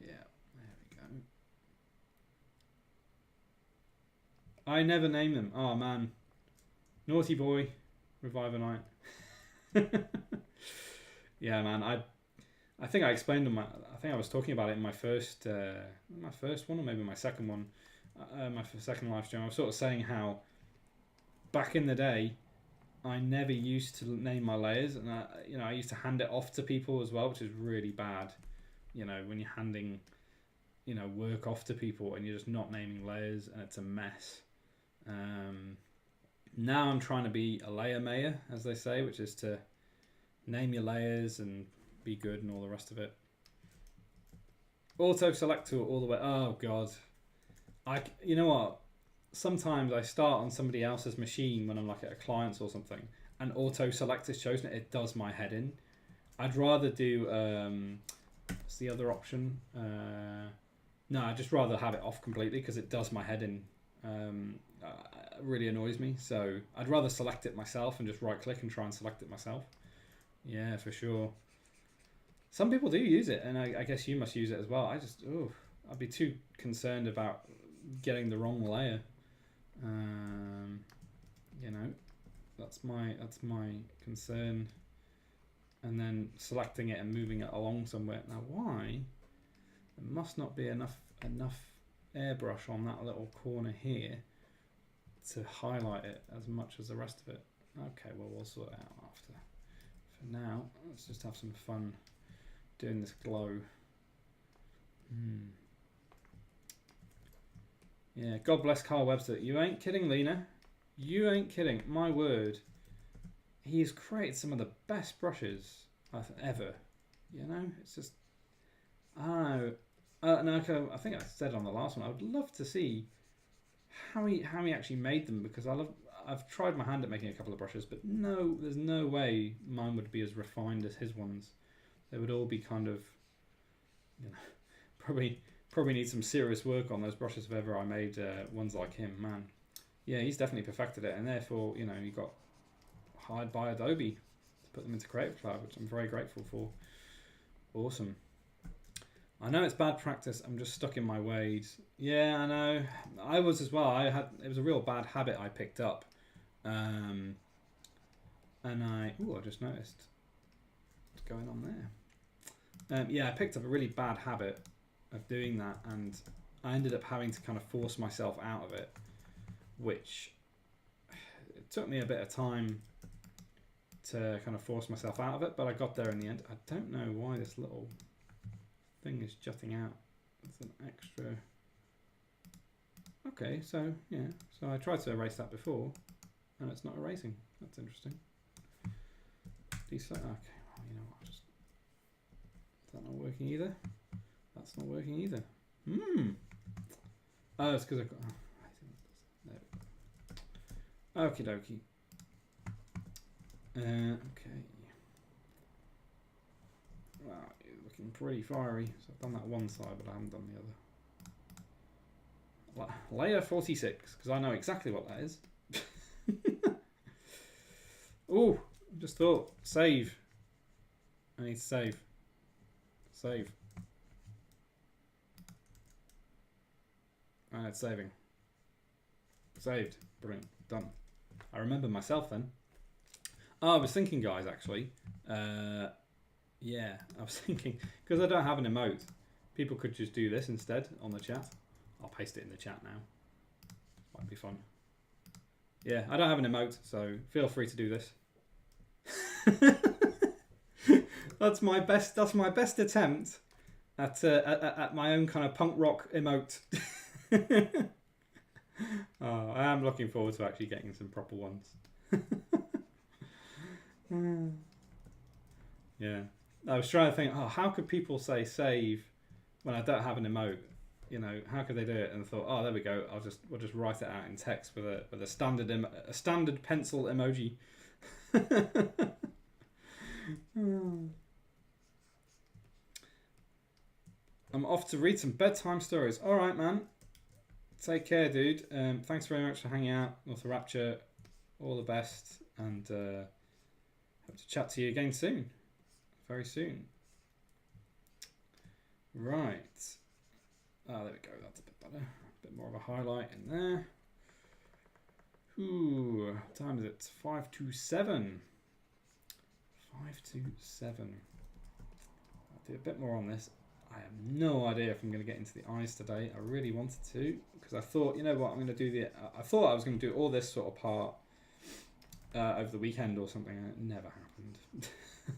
Yeah, there we go. I never name them. Oh man, naughty boy, Reviver Night. Yeah, man. I think I explained in I think I was talking about it in my first one, or maybe my second one, my second live stream. I was sort of saying how back in the day, I never used to name my layers, and I used to hand it off to people as well, which is really bad. You know, when you're handing, work off to people and you're just not naming layers, and it's a mess. Now I'm trying to be a layer mayor, as they say, which is to name your layers and be good and all the rest of it. Auto select tool all the way. Oh god, you know what? Sometimes I start on somebody else's machine when I'm like at a client's or something, and auto select is chosen. It does my head in. I'd rather do what's the other option? No, I'd just rather have it off completely because it does my head in. It really annoys me. So I'd rather select it myself and just right click and try and select it myself. Yeah, for sure. Some people do use it, and I guess you must use it as well. I'd be too concerned about getting the wrong layer. That's my concern. And then selecting it and moving it along somewhere. Now, why? There must not be enough airbrush on that little corner here to highlight it as much as the rest of it. Okay, well, we'll sort it out after. For now, let's just have some fun doing this glow. Yeah, God bless Carl Webster. You ain't kidding, Lena. You ain't kidding. My word. He's created some of the best brushes I've ever. You know, it's just... I don't know. No, I think I said on the last one, I would love to see how he actually made them, because I've tried my hand at making a couple of brushes, but no, there's no way mine would be as refined as his ones. They would all be kind of, you know, probably need some serious work on those brushes if ever I made ones like him. Man, yeah, he's definitely perfected it, and therefore, you know, he got hired by Adobe to put them into Creative Cloud, which I'm very grateful for. Awesome. I know it's bad practice. I'm just stuck in my ways. Yeah, I know. I was as well. It was a real bad habit I picked up, and I just noticed what's going on there. Yeah, I picked up a really bad habit of doing that, and I ended up having to kind of force myself out of it, which it took me a bit of time to kind of force myself out of it, but I got there in the end. I don't know why this little thing is jutting out. It's an extra. Okay, so yeah, so I tried to erase that before, and it's not erasing. That's interesting. Decent. Okay, well, you know what? Is that not working either? That's not working either. Oh, it's because I've got. There we go. Okie dokie. Okay. Wow, you're looking pretty fiery. So I've done that one side, but I haven't done the other. Layer 46, because I know exactly what that is. Oh, just thought. Save. I need to save. Save. And it's saving. Saved. Brilliant. Done. I remember myself then. Oh, I was thinking, guys, actually. Yeah, I was thinking, because I don't have an emote, people could just do this instead on the chat. I'll paste it in the chat now. Might be fun. Yeah, I don't have an emote, so feel free to do this. That's my best attempt at my own kind of punk rock emote. Oh, I am looking forward to actually getting some proper ones. Yeah, I was trying to think, how could people say save when I don't have an emote? You know, how could they do it? And I thought, there we go. We'll just write it out in text with a standard pencil emoji. I'm off to read some bedtime stories. All right, man. Take care, dude. Thanks very much for hanging out. North of Rapture, all the best, and hope to chat to you again soon. Very soon. Right. There we go. That's a bit better. A bit more of a highlight in there. Ooh, what time is it? 5 to 7. 5 to 7. I'll do a bit more on this. I have no idea if I'm going to get into the eyes today. I really wanted to, because I thought, you know what, I'm going to do I thought I was going to do all this sort of part over the weekend or something, and it never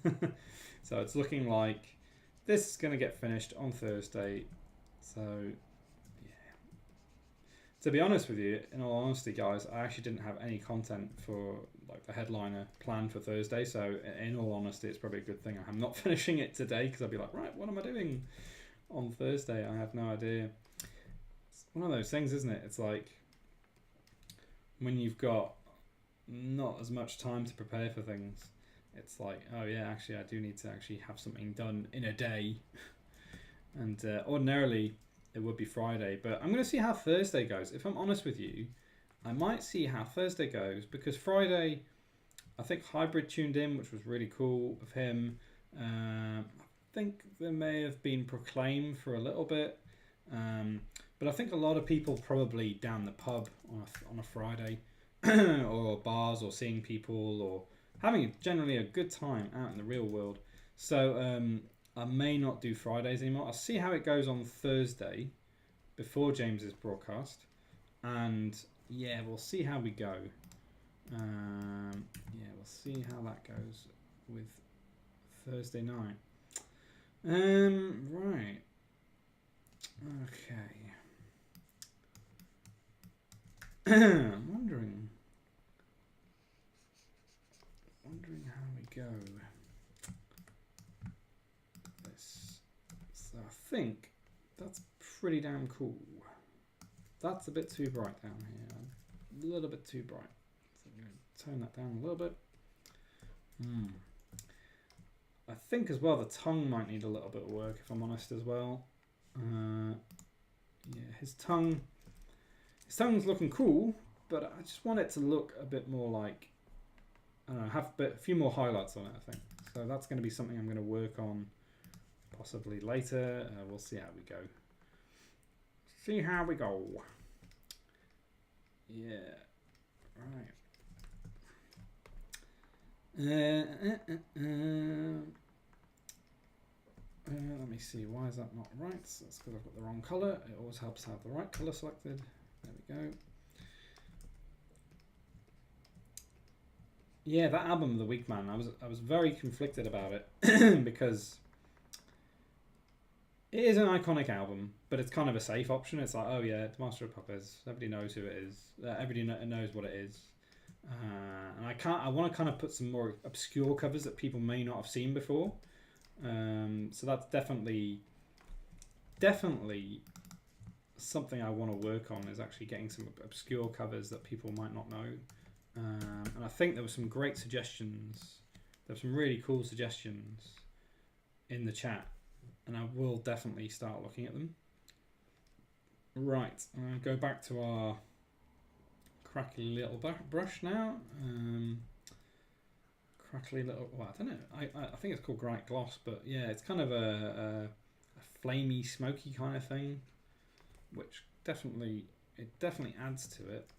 happened. So it's looking like this is going to get finished on Thursday. So, yeah. To be honest with you, in all honesty, guys, I actually didn't have any content for like the headliner planned for Thursday. So, in all honesty, it's probably a good thing I'm not finishing it today, because I'll be like, right, what am I doing on Thursday? I have no idea. It's one of those things, isn't it? It's like when you've got not as much time to prepare for things. It's like, oh yeah, actually I do need to actually have something done in a day. And ordinarily it would be Friday, but I'm going to see how Thursday goes. If I'm honest with you, I might see how Thursday goes, because Friday, I think Hybrid tuned in, which was really cool of him. I think there may have been Proclaim for a little bit. But I think a lot of people probably down the pub on a Friday or bars, or seeing people, or having generally a good time out in the real world. So I may not do Fridays anymore. I'll see how it goes on Thursday before James's broadcast, and yeah, we'll see how we go. Yeah, we'll see how that goes with Thursday night. Right. Okay. I'm wondering how we go. This. So I think that's pretty damn cool. That's a bit too bright down here. A little bit too bright. So I'm going to tone that down a little bit. I think as well the tongue might need a little bit of work, if I'm honest as well. Yeah, his tongue's looking cool, but I just want it to look a bit more like, I don't know, have a few more highlights on it, I think. So that's going to be something I'm going to work on possibly later. We'll see how we go. See how we go. Yeah, right. Let me see, why is that not right? That's because I've got the wrong colour. It always helps to have the right colour selected. There we go. Yeah, that album of the week, man, I was very conflicted about it because it is an iconic album, but it's kind of a safe option. It's like, oh yeah, it's Master of Puppets. Everybody knows who it is. Everybody knows what it is. And I want to kind of put some more obscure covers that people may not have seen before. So that's definitely something I want to work on, is actually getting some obscure covers that people might not know. And I think there were some great suggestions. There were some really cool suggestions in the chat, and I will definitely start looking at them. Right, go back to our crackly little brush now. Crackly little, well, I don't know. I think it's called Bright Gloss, but yeah, it's kind of a flamey, smoky kind of thing, which definitely adds to it.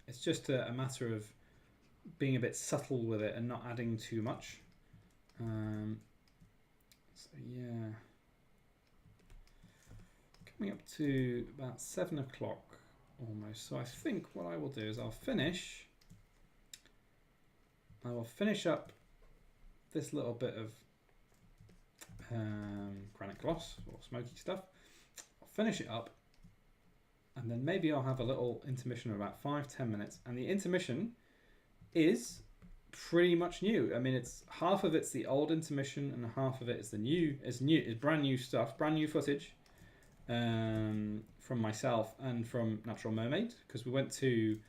It's just a matter of being a bit subtle with it and not adding too much. So yeah, coming up to about 7 o'clock almost. So I think what I will do is I will finish up this little bit of granite gloss or smoky stuff. I'll finish it up, and then maybe I'll have a little intermission of about 5-10 minutes. And the intermission is pretty much new. I mean, it's half of it's the old intermission and half of it is the new. It's brand new stuff, brand new footage from myself and from Natural Mermaid, because we went to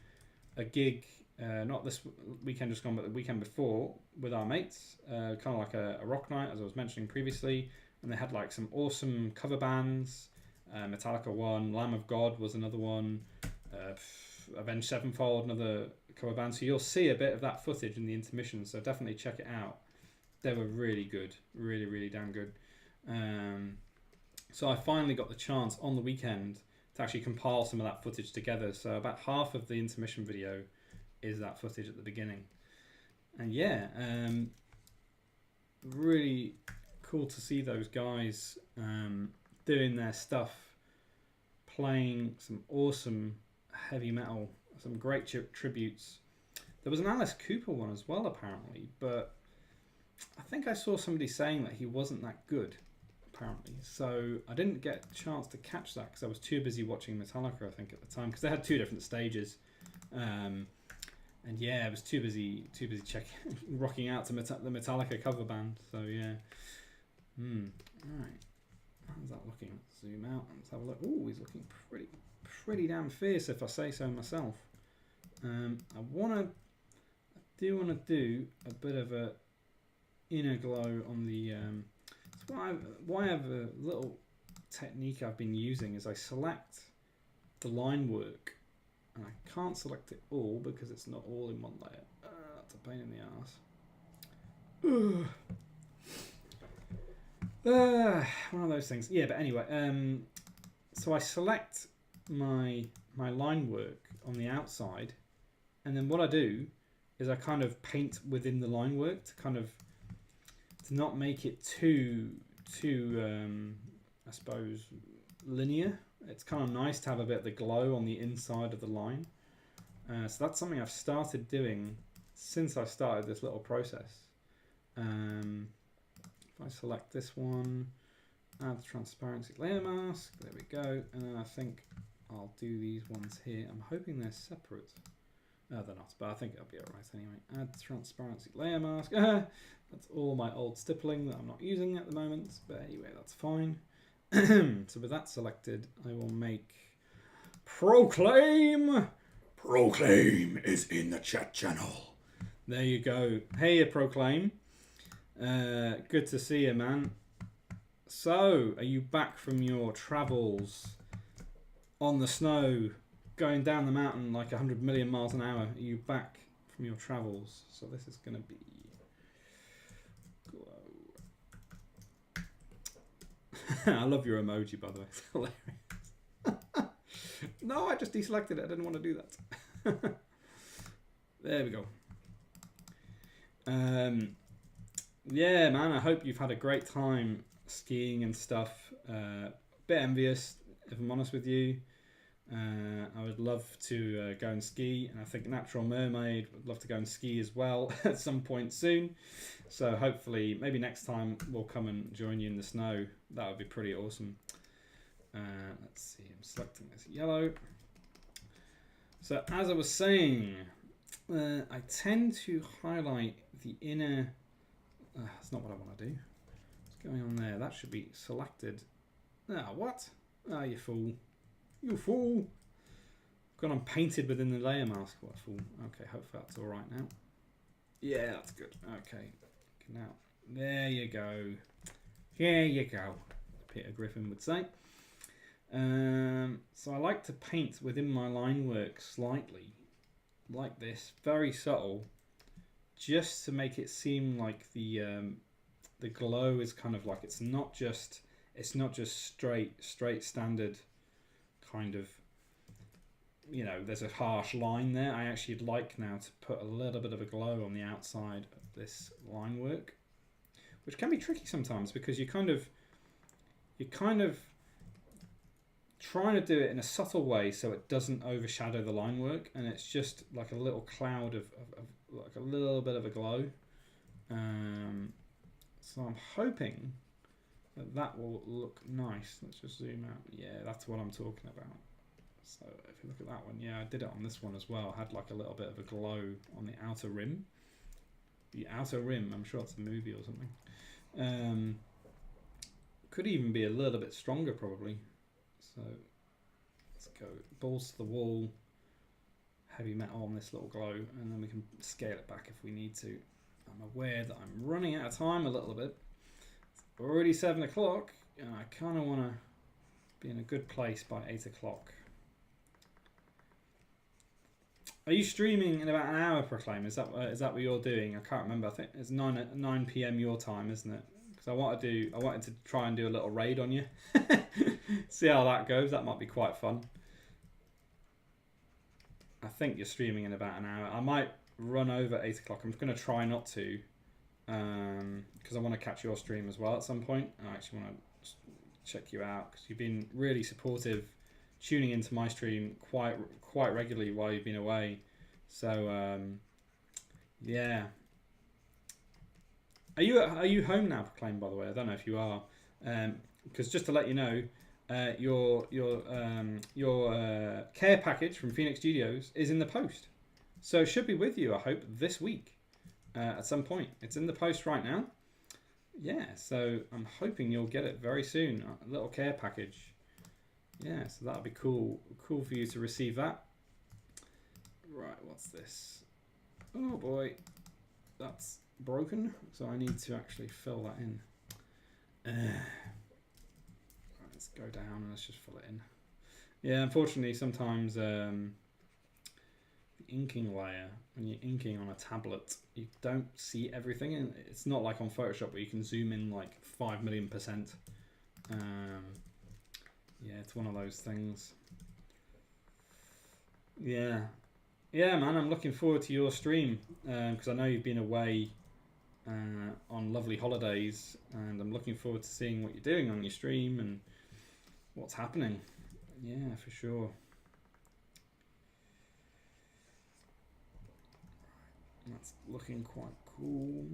a gig, not this weekend just gone, but the weekend before, with our mates, kind of like a rock night, as I was mentioning previously, and they had like some awesome cover bands. Metallica one, Lamb of God was another one, Avenged Sevenfold, another cover band. So you'll see a bit of that footage in the intermission, so definitely check it out. They were really good, really, really damn good. So I finally got the chance on the weekend to actually compile some of that footage together. So about half of the intermission video is that footage at the beginning. And yeah, really cool to see those guys doing their stuff, playing some awesome heavy metal, some great tributes. There was an Alice Cooper one as well, apparently, but I think I saw somebody saying that he wasn't that good, apparently. So I didn't get a chance to catch that because I was too busy watching Metallica, I think, at the time, because they had 2 different stages. And yeah, I was too busy rocking out to the Metallica cover band. So yeah. Right. How's that looking? Let's zoom out and let's have a look. Oh, he's looking pretty damn fierce, if I say so myself. I do want to do a bit of a inner glow on the. Why I have a little technique I've been using is I select the line work, and I can't select it all because it's not all in one layer. That's a pain in the arse. One of those things. Yeah, but anyway, so I select my line work on the outside, and then what I do is I kind of paint within the line work to not make it too I suppose linear. It's kind of nice to have a bit of the glow on the inside of the line. So that's something I've started doing since I started this little process. If I select this one, add transparency layer mask, there we go, and then I think I'll do these ones here. I'm hoping they're separate. No, they're not, but I think it'll be alright anyway. Add transparency layer mask. That's all my old stippling that I'm not using at the moment, but anyway, that's fine. So with that selected, I will make Proclaim. Proclaim is in the chat channel. There you go. Hey, Proclaim. Good to see you, man. So, are you back from your travels on the snow, going down the mountain like 100 million miles an hour? Are you back from your travels? So this is going to be glow. I love your emoji, by the way. It's hilarious. No, I just deselected it. I didn't want to do that. There we go. Yeah, man, I hope you've had a great time skiing and stuff. Bit envious, if I'm honest with you. I would love to go and ski, and I think Natural Mermaid would love to go and ski as well at some point soon. So hopefully, maybe next time we'll come and join you in the snow. That would be pretty awesome. Let's see, I'm selecting this yellow. So as I was saying, I tend to highlight the inner. That's not what I want to do. What's going on there? That should be selected. Ah, what? Ah, you fool. You fool. Gone on painted within the layer mask. What a fool. Okay, hopefully that's all right now. Yeah, that's good. Okay. Now, there you go. There you go. Peter Griffin would say. So I like to paint within my line work slightly, like this, very subtle, just to make it seem like the glow is kind of like it's not just straight standard kind of, you know, there's a harsh line there. I actually like now to put a little bit of a glow on the outside of this line work, which can be tricky sometimes because you're kind of trying to do it in a subtle way so it doesn't overshadow the line work, and it's just like a little cloud of like a little bit of a glow. So I'm hoping that will look nice. Let's just zoom out. Yeah, that's what I'm talking about. So if you look at that one, yeah, I did it on this one as well. I had like a little bit of a glow on the outer rim. The outer rim, I'm sure it's a movie or something. Could even be a little bit stronger probably. So let's go balls to the wall, heavy metal on this little glow, and then we can scale it back if we need to. I'm aware that I'm running out of time a little bit. It's already 7 o'clock, and I kind of want to be in a good place by 8 o'clock. Are you streaming in about an hour, Proclaim? Is that what you're doing? I can't remember. I think it's 9 p.m. your time, isn't it? Because I wanted to try and do a little raid on you. See how that goes. That might be quite fun. I think you're streaming in about an hour. I might run over 8 o'clock. I'm going to try not to, because I want to catch your stream as well at some point. I actually want to check you out because you've been really supportive, tuning into my stream quite regularly while you've been away. So yeah. Are you home now, Proclaim? By the way, I don't know if you are, because just to let you know, your care package from Phoenix Studios is in the post, so it should be with you, I hope, this week at some point. It's in the post right now. Yeah, so I'm hoping you'll get it very soon. A little care package. Yeah, so that'll be cool for you to receive that. Right, what's this? Oh boy, that's broken, so I need to actually fill that in. Let's go down and let's just fill it in. Yeah, unfortunately sometimes the inking layer, when you're inking on a tablet, you don't see everything, and it's not like on Photoshop where you can zoom in like 5 million %. Yeah, it's one of those things. Yeah, man, I'm looking forward to your stream because I know you've been away on lovely holidays, and I'm looking forward to seeing what you're doing on your stream and what's happening. Yeah, for sure. That's looking quite cool.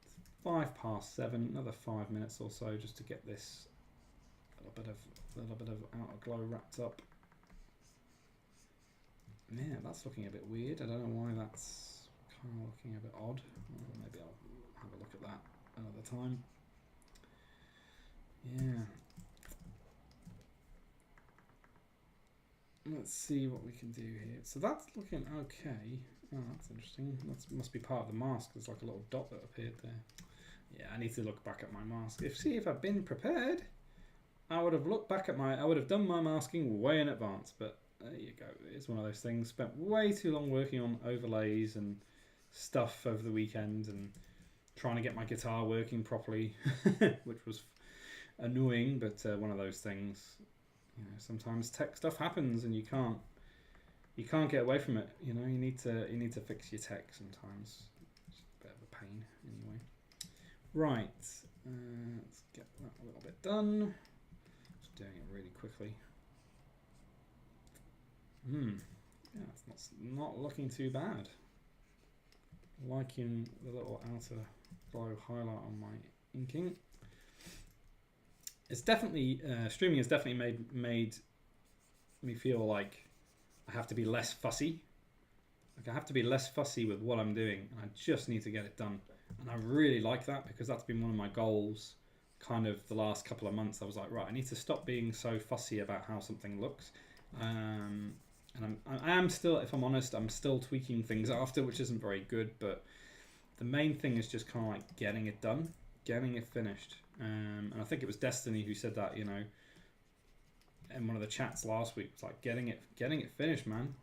It's 7:05, another 5 minutes or so just to get this a little bit of outer glow wrapped up. Yeah, that's looking a bit weird. I don't know why that's kind of looking a bit odd. Well, maybe I'll have a look at that another time. Yeah. Let's see what we can do here. So that's looking okay. Oh, that's interesting. That must be part of the mask. There's like a little dot that appeared there. Yeah, I need to look back at my mask. If I'd been prepared, I would have looked back at I would have done my masking way in advance. But there you go. It's one of those things. Spent way too long working on overlays and stuff over the weekend and trying to get my guitar working properly, which was annoying, but one of those things. You know, sometimes tech stuff happens and you can't get away from it. You know, you need to fix your tech sometimes. It's a bit of a pain anyway. Right, let's get that a little bit done. Just doing it really quickly. Yeah, it's not looking too bad. Liking the little outer glow highlight on my inking. It's definitely streaming has definitely made me feel like I have to be less fussy. Like I have to be less fussy with what I'm doing, and I just need to get it done. And I really like that because that's been one of my goals. Kind of the last couple of months, I was like, right, I need to stop being so fussy about how something looks. And I am still, if I'm honest, I'm still tweaking things after, which isn't very good. But the main thing is just kind of like getting it done, getting it finished. And I think it was Destiny who said that, you know, in one of the chats last week. It's like getting it finished, man.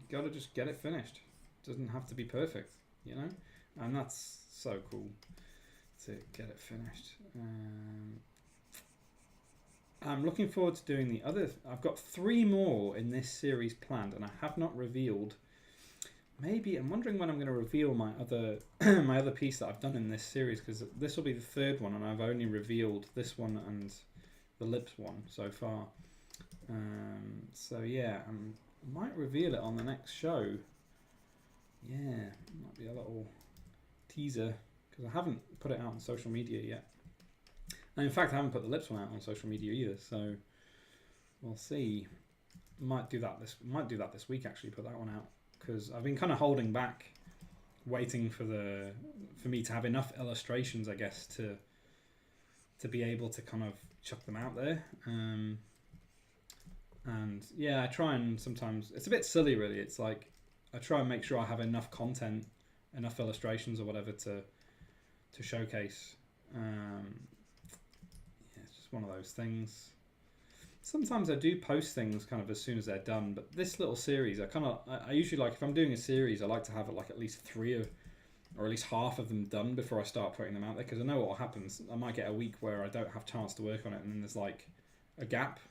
You gotta just get it finished. It doesn't have to be perfect, you know. And that's so cool to get it finished. I'm looking forward to doing the other. I've got 3 more in this series planned, and I have not revealed. Maybe I'm wondering when I'm going to reveal my other my other piece that I've done in this series, because this will be the 3rd one, and I've only revealed this one and the lips one so far. So yeah, I might reveal it on the next show. Yeah, it might be a little teaser because I haven't put it out on social media yet. And in fact, I haven't put the lips one out on social media either. So we'll see. Might do that this week. Actually, put that one out. Because I've been kind of holding back, waiting for me to have enough illustrations, I guess, to be able to kind of chuck them out there. And yeah, I try and sometimes it's a bit silly, really. It's like I try and make sure I have enough content, enough illustrations or whatever to showcase. Yeah, it's just one of those things. Sometimes I do post things kind of as soon as they're done, but this little series, I usually like, if I'm doing a series, I like to have like at least 3 or at least half of them done before I start putting them out there, because I know what happens. I might get a week where I don't have chance to work on it, and then there's like a gap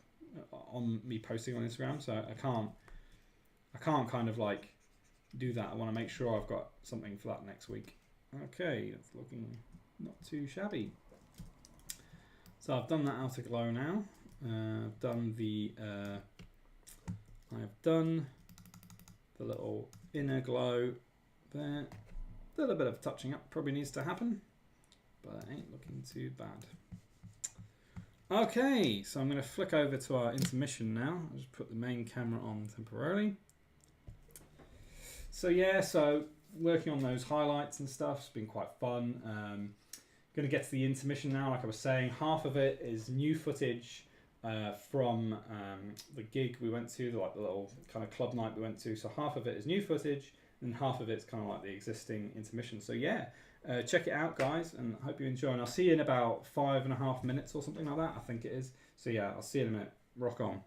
on me posting on Instagram, so I can't kind of like do that. I want to make sure I've got something for that next week. Okay, that's looking not too shabby. So I've done that outer glow now. I've done the little inner glow there. A little bit of touching up probably needs to happen, but it ain't looking too bad. Okay, so I'm going to flick over to our intermission now. I'll just put the main camera on temporarily. So yeah, so working on those highlights and stuff, it's been quite fun. Going to get to the intermission now. Like I was saying, half of it is new footage from the gig we went to, the little kind of club night we went to. So half of it is new footage, and half of it's kind of like the existing intermission. So yeah, check it out, guys, and I hope you enjoy. And I'll see you in about 5.5 minutes or something like that, I think it is. So yeah, I'll see you in a minute. Rock on.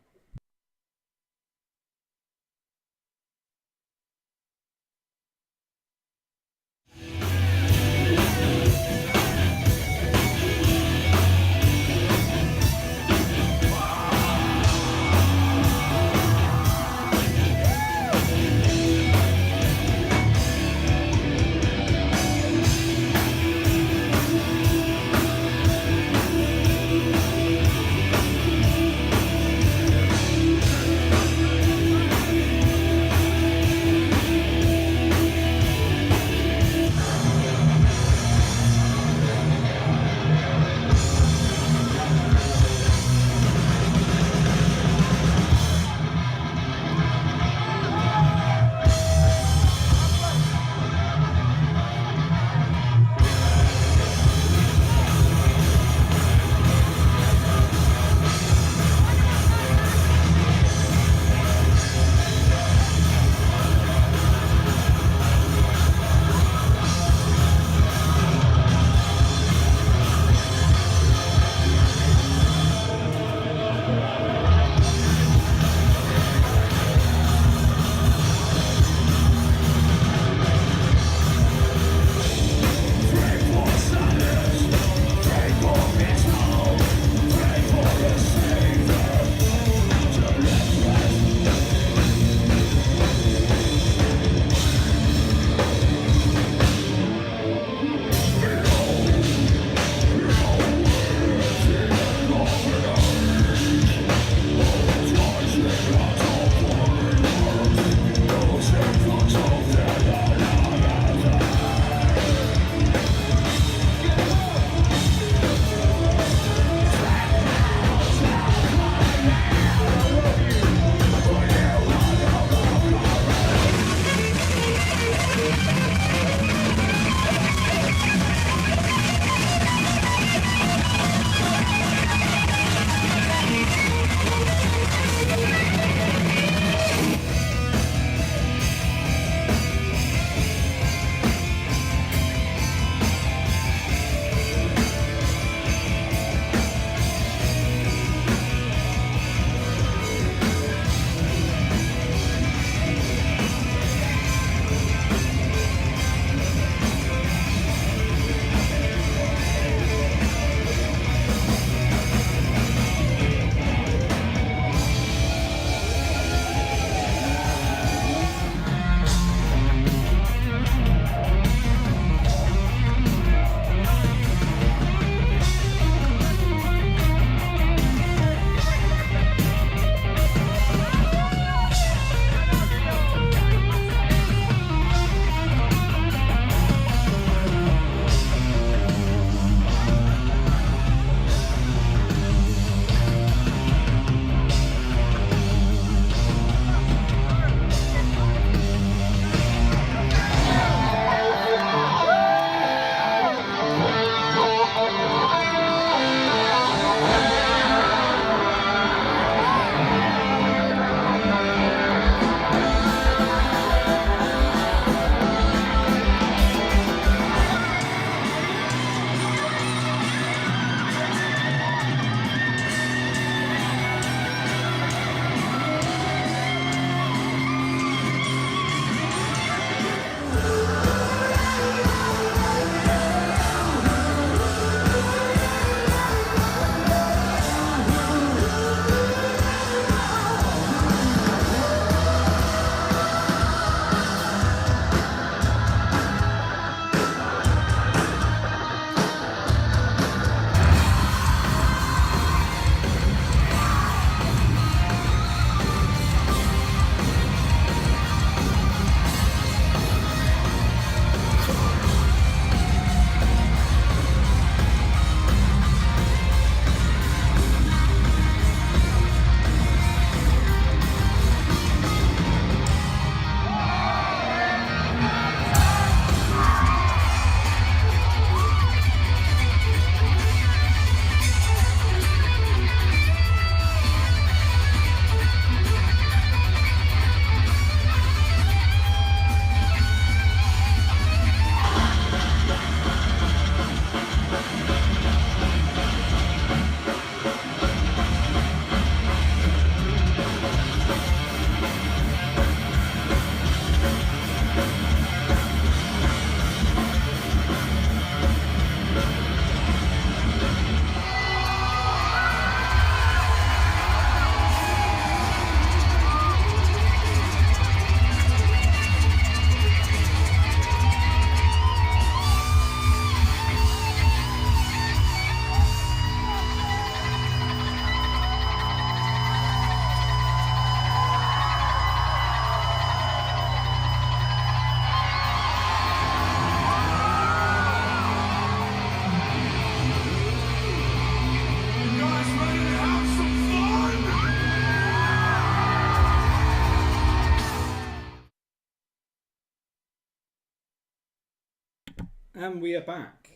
And we are back.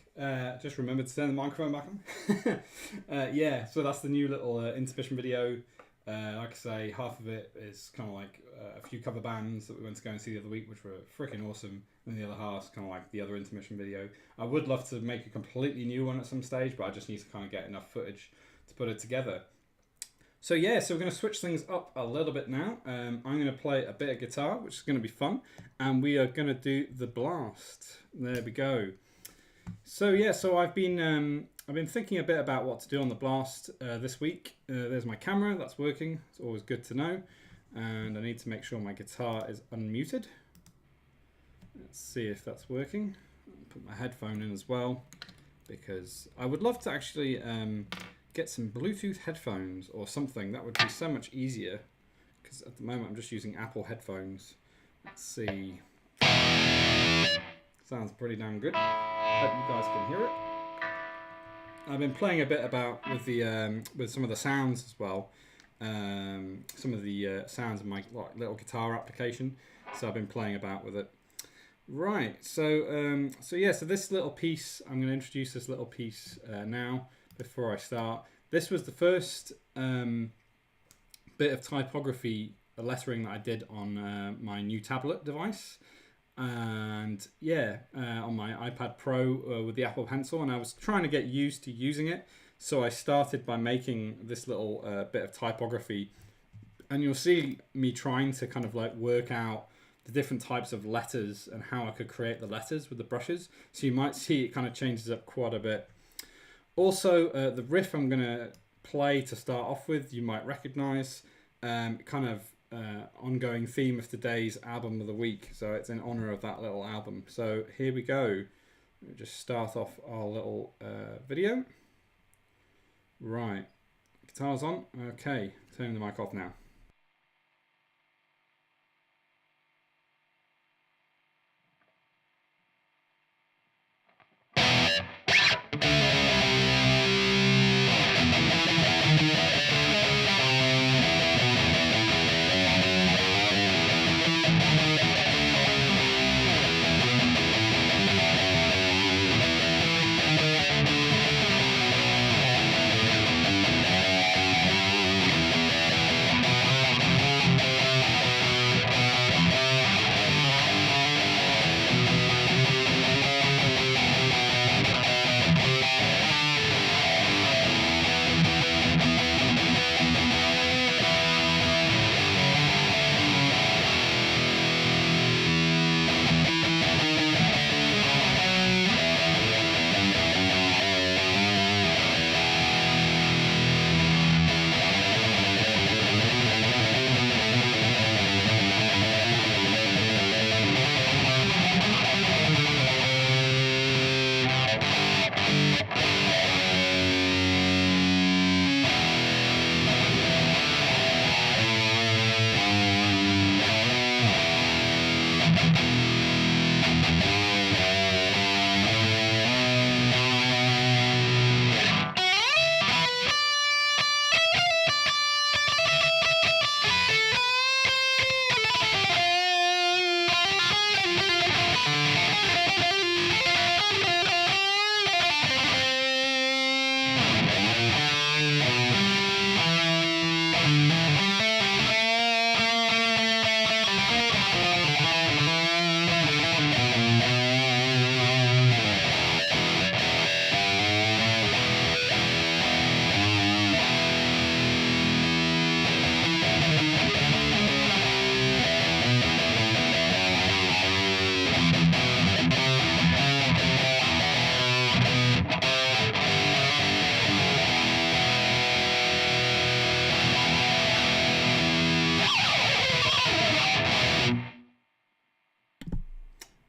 Just remembered to turn the microphone back on. Yeah, so that's the new little intermission video. Like I say, half of it is kind of like a few cover bands that we went to go and see the other week, which were freaking awesome. And the other half's kind of like the other intermission video. I would love to make a completely new one at some stage, but I just need to kind of get enough footage to put it together. So yeah, so we're going to switch things up a little bit now. I'm going to play a bit of guitar, which is going to be fun. And we are going to do the blast. There we go. So yeah, so I've been thinking a bit about what to do on the blast this week. There's my camera, that's working. It's always good to know. And I need to make sure my guitar is unmuted. Let's see if that's working. Put my headphone in as well, because I would love to actually get some Bluetooth headphones or something. That would be so much easier, because at the moment I'm just using Apple headphones. Let's see. Sounds pretty damn good. Hope you guys can hear it. I've been playing a bit about with the with some of the sounds as well. Some of the sounds of my little guitar application. So I've been playing about with it. Right. So yeah. So this little piece, I'm going to introduce this little piece now before I start. This was the first bit of typography lettering that I did on my new tablet device. And yeah, on my iPad Pro with the Apple Pencil, and I was trying to get used to using it. So I started by making this little bit of typography, and you'll see me trying to kind of like work out the different types of letters and how I could create the letters with the brushes. So you might see it kind of changes up quite a bit. Also, the riff I'm going to play to start off with, you might recognize, kind of ongoing theme of today's album of the week, so it's in honor of that little album. So here we go. We'll just start off our little video. Right, guitar's on. Okay, turning the mic off now.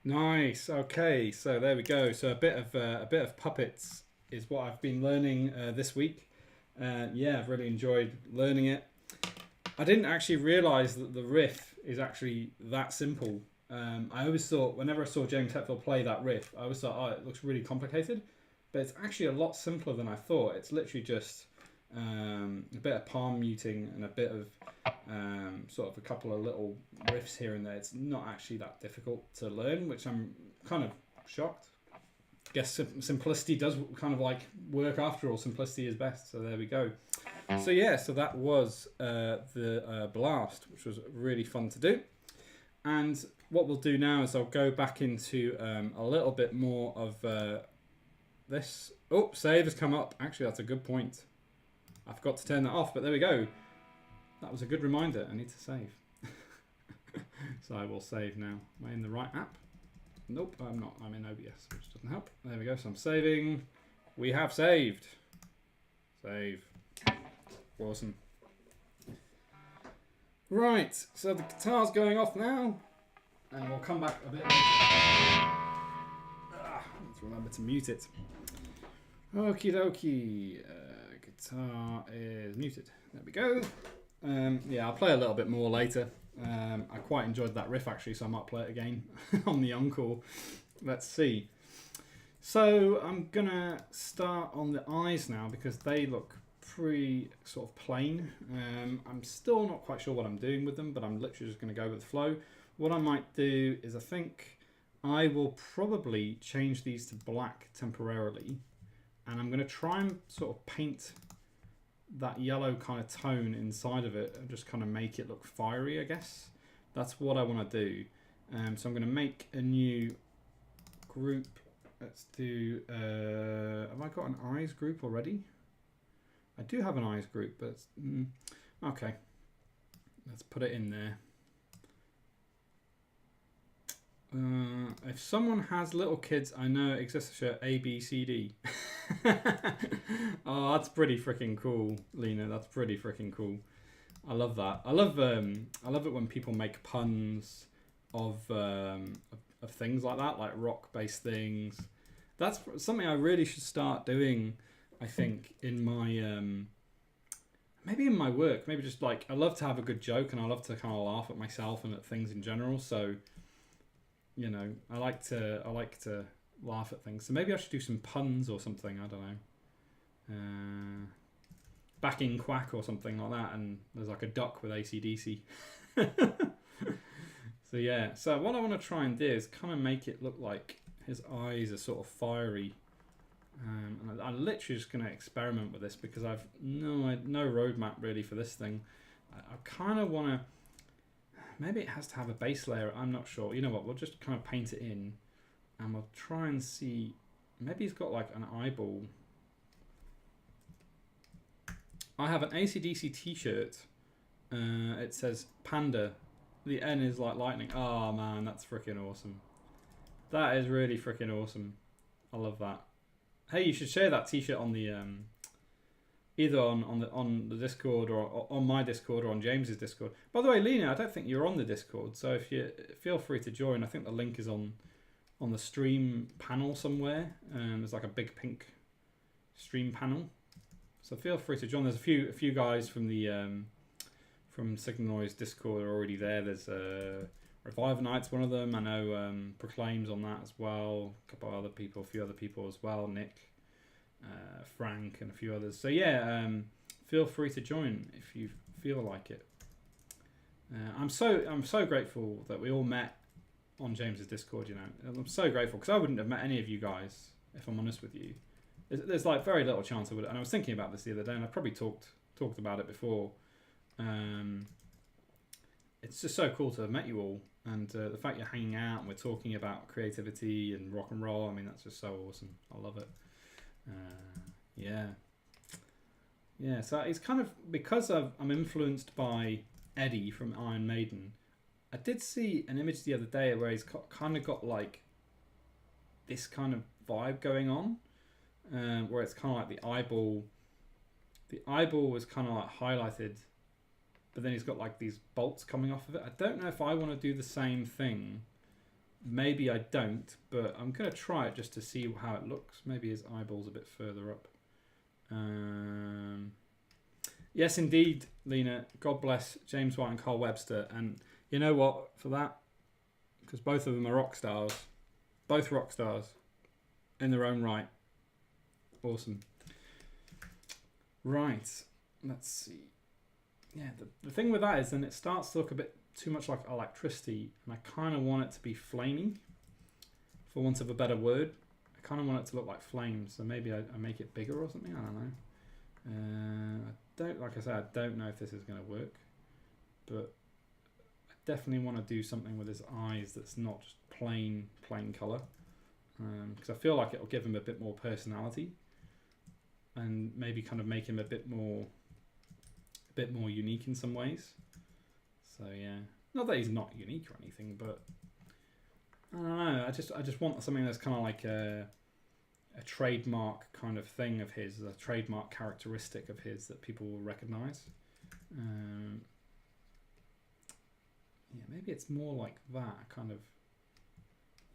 Nice. Okay, so there we go. So a bit of puppets is what I've been learning this week. Yeah, I've really enjoyed learning it. I didn't actually realise that the riff is actually that simple. I always thought, whenever I saw James Hetfield play that riff, I always thought, oh, it looks really complicated. But it's actually a lot simpler than I thought. It's literally just a bit of palm muting and a bit of sort of a couple of little riffs here and there. It's not actually that difficult to learn, which I'm kind of shocked. guess simplicity does kind of like work after all. Simplicity is best. So there we go. So yeah, so that was the blast, which was really fun to do. And what we'll do now is I'll go back into a little bit more of this. Oh, save has come up. Actually, that's a good point. I forgot to turn that off, but there we go. That was a good reminder. I need to save. So I will save now. Am I in the right app? Nope, I'm not. I'm in OBS, which doesn't help. There we go. So I'm saving. We have saved. Save. Awesome. Right, so the guitar's going off now, and we'll come back a bit later. Let's remember to mute it. Okie dokie. Guitar is muted. There we go. Yeah, I'll play a little bit more later. I quite enjoyed that riff actually, so I might play it again on the encore. Let's see. So I'm gonna start on the eyes now because they look pretty sort of plain. I'm still not quite sure what I'm doing with them, but I'm literally just gonna go with the flow. What I might do is I think I will probably change these to black temporarily, and I'm gonna try and sort of paint that yellow kind of tone inside of it and just kind of make it look fiery, I guess. That's what I want to do. So I'm going to make a new group. Let's do, have I got an eyes group already? I do have an eyes group, but okay. Let's put it in there. If someone has little kids, I know it exists a shirt A, B, C, D. Oh, that's pretty freaking cool, Lena. That's pretty freaking cool. I love that. I love it when people make puns of things like that, like rock-based things. That's something I really should start doing. I think in my maybe in my work, maybe just like I love to have a good joke and I love to kind of laugh at myself and at things in general. So you know, I like to laugh at things. So maybe I should do some puns or something. I don't know. Backing quack or something like that. And there's like a duck with AC/DC. So yeah. So what I want to try and do is kind of make it look like his eyes are sort of fiery. And I'm literally just going to experiment with this because I've no roadmap really for this thing. I kind of want to. Maybe it has to have a base layer. I'm not sure. You know what? We'll just kind of paint it in, and we'll try and see. Maybe he's got like an eyeball. I have an AC/DC T-shirt. It says Panda. The N is like lightning. Oh man, that's freaking awesome. That is really freaking awesome. I love that. Hey, you should share that T-shirt on the either on the Discord or on my Discord or on James's Discord. By the way, Lena, I don't think you're on the Discord, so if you feel free to join. I think the link is on the stream panel somewhere. There's like a big pink stream panel, so feel free to join. There's a few guys from the from Signal Noise Discord are already there. There's Revive Knight's one of them. I know Proclaim's on that as well. A couple of other people, a few other people as well. Nick. Frank and a few others. So yeah, feel free to join if you feel like it. I'm so grateful that we all met on James's Discord. You know, I'm so grateful because I wouldn't have met any of you guys if I'm honest with you. There's like very little chance I would. And I was thinking about this the other day, and I probably talked about it before. It's just so cool to have met you all, and the fact you're hanging out and we're talking about creativity and rock and roll. I mean, that's just so awesome. I love it. Yeah. So it's kind of because I'm influenced by Eddie from Iron Maiden. I did see an image the other day where he's kind of got like this kind of vibe going on, where it's kind of like the eyeball. The eyeball was kind of like highlighted, but then he's got like these bolts coming off of it. I don't know if I want to do the same thing. Maybe I don't, but I'm going to try it just to see how it looks. Maybe his eyeball's a bit further up. Yes, indeed, Lena. God bless James White and Carl Webster. And you know what? For that, because both of them are rock stars. Both rock stars in their own right. Awesome. Right. Let's see. Yeah, the thing with that is then it starts to look a bit too much like electricity, and I kind of want it to be flamey, for want of a better word. I kind of want it to look like flames, so maybe I make it bigger or something. I don't know. Like I said, I don't know if this is going to work, but I definitely want to do something with his eyes that's not just plain colour, because I feel like it'll give him a bit more personality, and maybe kind of make him a bit more unique in some ways. So yeah, not that he's not unique or anything, but I don't know. I just want something that's kind of like a trademark kind of thing of his, a trademark characteristic of his that people will recognise. Yeah, maybe it's more like that kind of.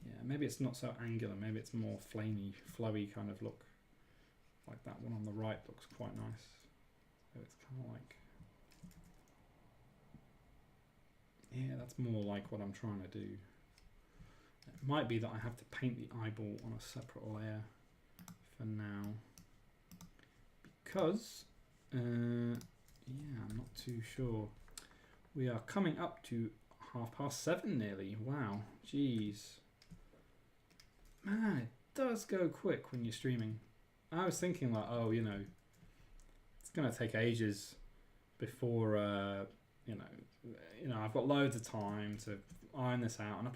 Yeah, maybe it's not so angular. Maybe it's more flamey, flowy kind of look. Like that one on the right looks quite nice. So it's kind of like. Yeah, that's more like what I'm trying to do. It might be that I have to paint the eyeball on a separate layer for now, because yeah, I'm not too sure. We are coming up to 7:30 nearly. Wow, jeez, man, it does go quick when you're streaming. I was thinking like, oh, you know, it's gonna take ages before I've got loads of time to iron this out, and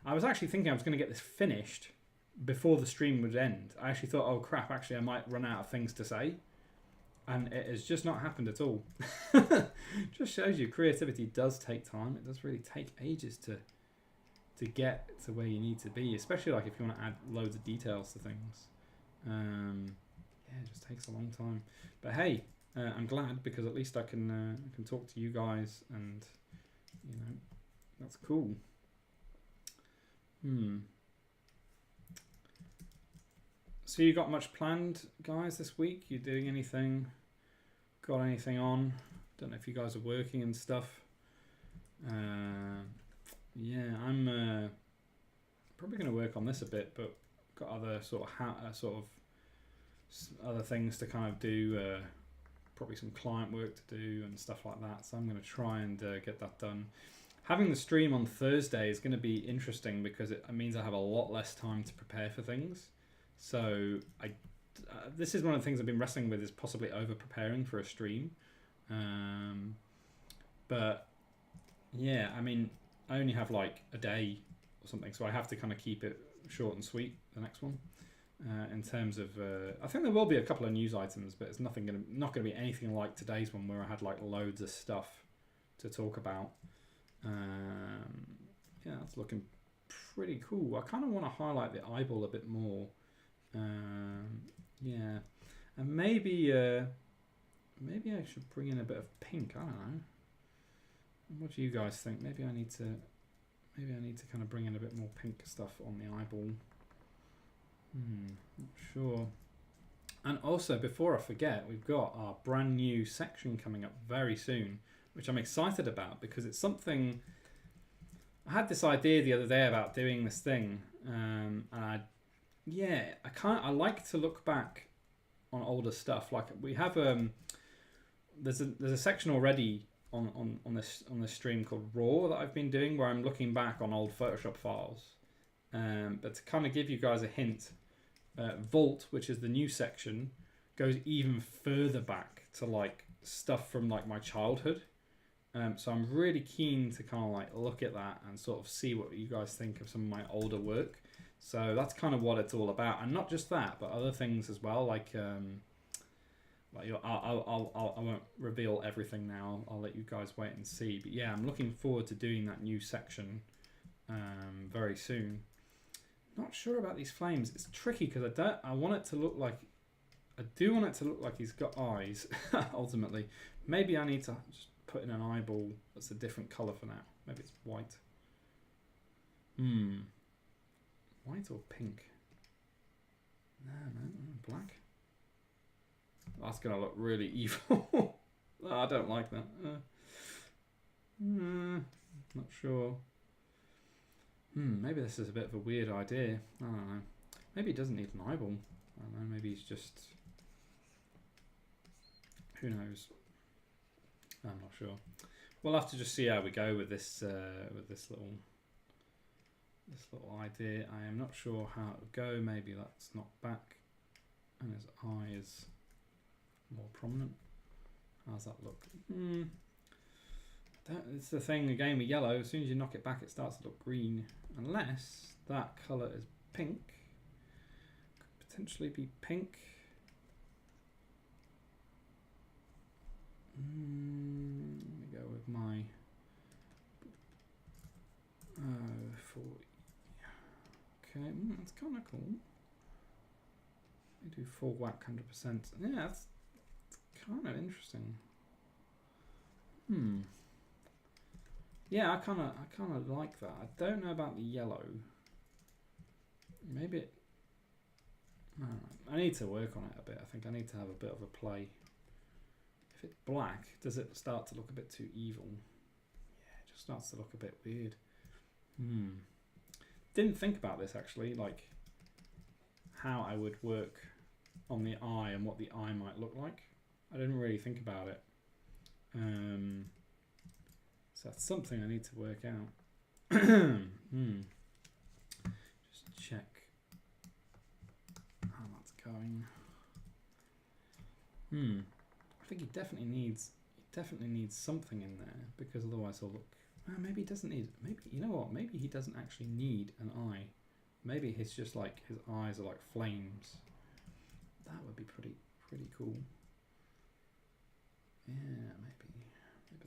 I was actually thinking I was going to get this finished before the stream would end. I actually thought, oh crap, actually I might run out of things to say, and it has just not happened at all. Just shows you creativity does take time. It does really take ages to get to where you need to be, especially like if you want to add loads of details to things. Yeah, it just takes a long time, but hey, I'm glad, because at least I can talk to you guys, and you know, that's cool. So you got much planned, guys, this week? You doing anything? Got anything on? Don't know if you guys are working and stuff. Yeah, I'm probably going to work on this a bit, but got other sort of other things to kind of do. Probably some client work to do and stuff like that. So I'm going to try and get that done. Having the stream on Thursday is going to be interesting, because it means I have a lot less time to prepare for things. So this is one of the things I've been wrestling with, is possibly over preparing for a stream. But yeah, I mean, I only have like a day or something, so I have to kind of keep it short and sweet, the next one. In terms of, I think there will be a couple of news items, but it's not going to be anything like today's one, where I had like loads of stuff to talk about. Yeah, that's looking pretty cool. I kind of want to highlight the eyeball a bit more. Yeah, and maybe I should bring in a bit of pink. I don't know. What do you guys think? Maybe I need to kind of bring in a bit more pink stuff on the eyeball. Not sure. And also, before I forget, we've got our brand new section coming up very soon, which I'm excited about, because it's something. I had this idea the other day about doing this thing, and I like to look back on older stuff. Like we have there's a section already on this stream called Raw that I've been doing, where I'm looking back on old Photoshop files. But to kind of give you guys a hint, Vault, which is the new section, goes even further back to like stuff from like my childhood. So I'm really keen to kind of like look at that and sort of see what you guys think of some of my older work. So that's kind of what it's all about, and not just that, but other things as well. Like I won't reveal everything now. I'll let you guys wait and see. But yeah, I'm looking forward to doing that new section very soon. Not sure about these flames. It's tricky because I want it to look like. I do want it to look like he's got eyes. Ultimately, maybe I need to just put in an eyeball that's a different color for now. Maybe it's white. White or pink? No, black. That's gonna look really evil. I don't like that. Not sure. Maybe this is a bit of a weird idea. I don't know. Maybe he doesn't need an eyeball. I don't know. Maybe he's just. Who knows? I'm not sure. We'll have to just see how we go with this this little idea. I am not sure how it would go. Maybe that's not back and his eye is more prominent. How's that look? It's the thing again with yellow. As soon as you knock it back, it starts to look green. Unless that colour is pink. Could potentially be pink. Let me go with my 40. Okay, that's kind of cool. I do full whack 100%. Yeah, that's kind of interesting. Yeah, I kind of like that. I don't know about the yellow. Maybe it. I need to work on it a bit. I think I need to have a bit of a play. If it's black, does it start to look a bit too evil? Yeah, it just starts to look a bit weird. Didn't think about this actually, like how I would work on the eye and what the eye might look like. I didn't really think about it. So that's something I need to work out. Just check how that's going. I think he definitely needs something in there, because otherwise he'll look. Maybe he doesn't need. Maybe, you know what? Maybe he doesn't actually need an eye. Maybe he's just like, his eyes are like flames. That would be pretty cool. Yeah, maybe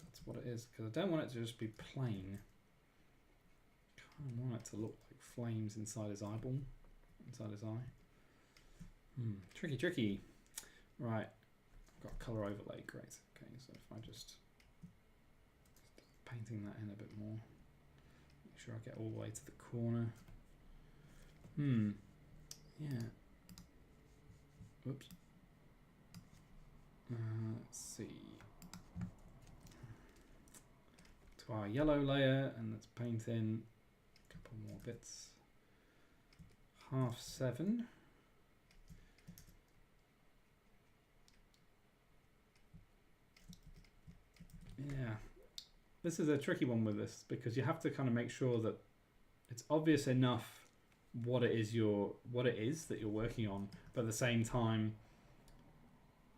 that's what it is, because I don't want it to just be plain. I kind of want it to look like flames inside his eyeball, inside his eye. Tricky. Right, I've got colour overlay. Great. Okay, so if I just painting that in a bit more, make sure I get all the way to the corner. Yeah. Whoops. Let's see. To our yellow layer, and let's paint in a couple more bits. 7:30. Yeah. This is a tricky one with this, because you have to kind of make sure that it's obvious enough what it is that you're working on, but at the same time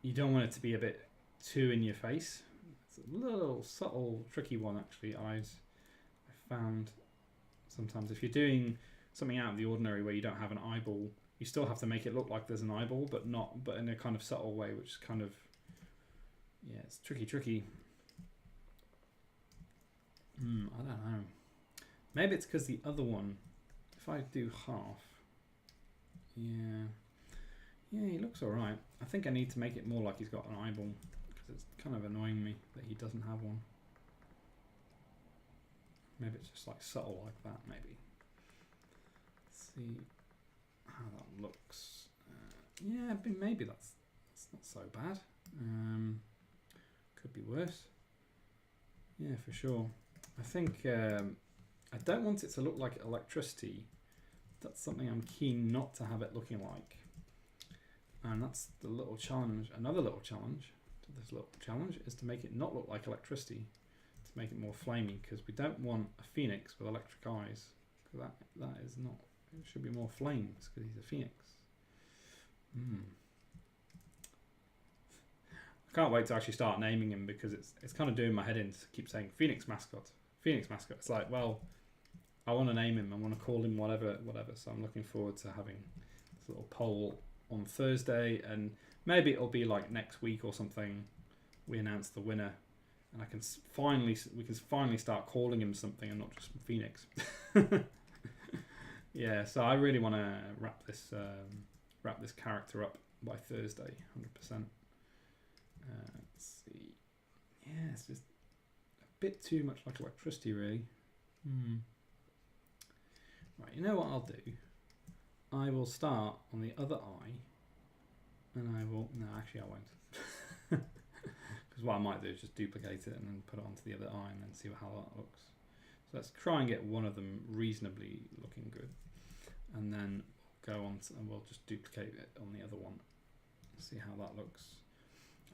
you don't want it to be a bit too in your face. It's a little subtle, tricky one actually. I found sometimes if you're doing something out of the ordinary where you don't have an eyeball, you still have to make it look like there's an eyeball, but in a kind of subtle way, which is kind of, yeah, it's tricky. I don't know. Maybe it's because the other one, if I do half, yeah, he looks alright. I think I need to make it more like he's got an eyeball, because it's kind of annoying me that he doesn't have one. Maybe it's just like subtle like that, maybe. Let's see how that looks. Yeah, maybe that's not so bad. Could be worse. Yeah, for sure. I think I don't want it to look like electricity. That's something I'm keen not to have it looking like. And that's the little challenge. Another little challenge to this little challenge is to make it not look like electricity, to make it more flamey, because we don't want a phoenix with electric eyes. Because that is not. It should be more flames, because he's a phoenix. I can't wait to actually start naming him, because it's kind of doing my head in to keep saying Phoenix Mascot. Phoenix Mascot. It's like, well, I want to name him. I want to call him whatever. So I'm looking forward to having this little poll on Thursday, and maybe it'll be like next week or something. We announce the winner, and we can finally start calling him something and not just Phoenix. Yeah. So I really want to wrap this character up by Thursday, 100%. Let's see. Yeah, it's just a bit too much like electricity, really. Right, you know what I'll do? I will start on the other eye, and I will. No, actually, I won't. Because what I might do is just duplicate it and then put it onto the other eye and then see how that looks. So let's try and get one of them reasonably looking good, and then go on and we'll just duplicate it on the other one. See how that looks.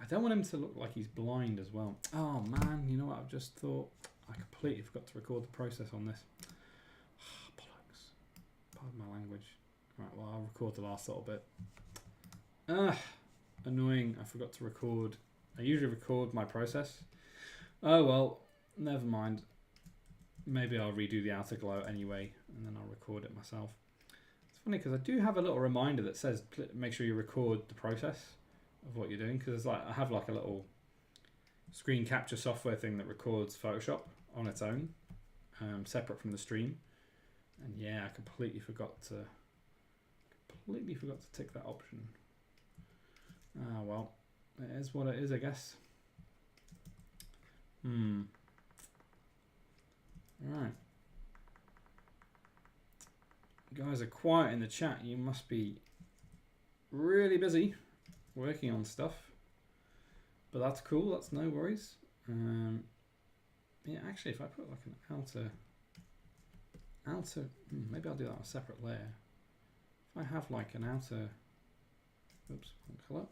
I don't want him to look like he's blind as well. Oh man, you know what I've just thought? I completely forgot to record the process on this. Bollocks. Pardon my language. Right, well, I'll record the last little bit. Annoying. I forgot to record. I usually record my process. Oh, well, never mind. Maybe I'll redo the outer glow anyway, and then I'll record it myself. It's funny because I do have a little reminder that says make sure you record the process of what you're doing, because like I have like a little screen capture software thing that records Photoshop on its own, separate from the stream. And yeah, I completely forgot to tick that option. Ah, well, it is what it is, I guess. Right. You guys are quiet in the chat. You must be really busy working on stuff. But that's cool. That's no worries. Yeah, actually, if I put like an outer, maybe I'll do that on a separate layer. If I have like an outer, oops, wrong color.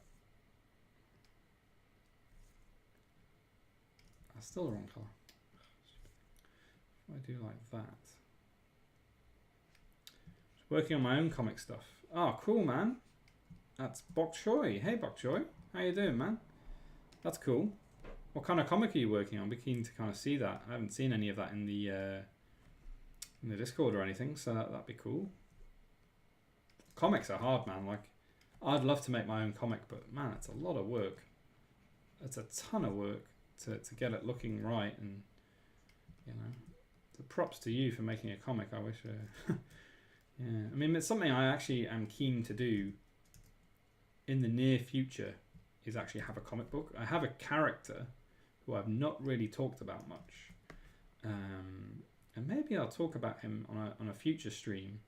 That's still the wrong color. If I do like that. Just working on my own comic stuff. Oh, cool, man. That's Bok Choy. Hey, Bok Choy. How you doing, man? That's cool. What kind of comic are you working on? I'd be keen to kind of see that. I haven't seen any of that in the Discord or anything, so that'd be cool. Comics are hard, man. Like, I'd love to make my own comic, but man, it's a lot of work. It's a ton of work to get it looking right, and you know, the props to you for making a comic. I wish. Yeah, I mean, it's something I actually am keen to do in the near future. Is actually have a comic book. I have a character who I've not really talked about much, and maybe I'll talk about him on a future stream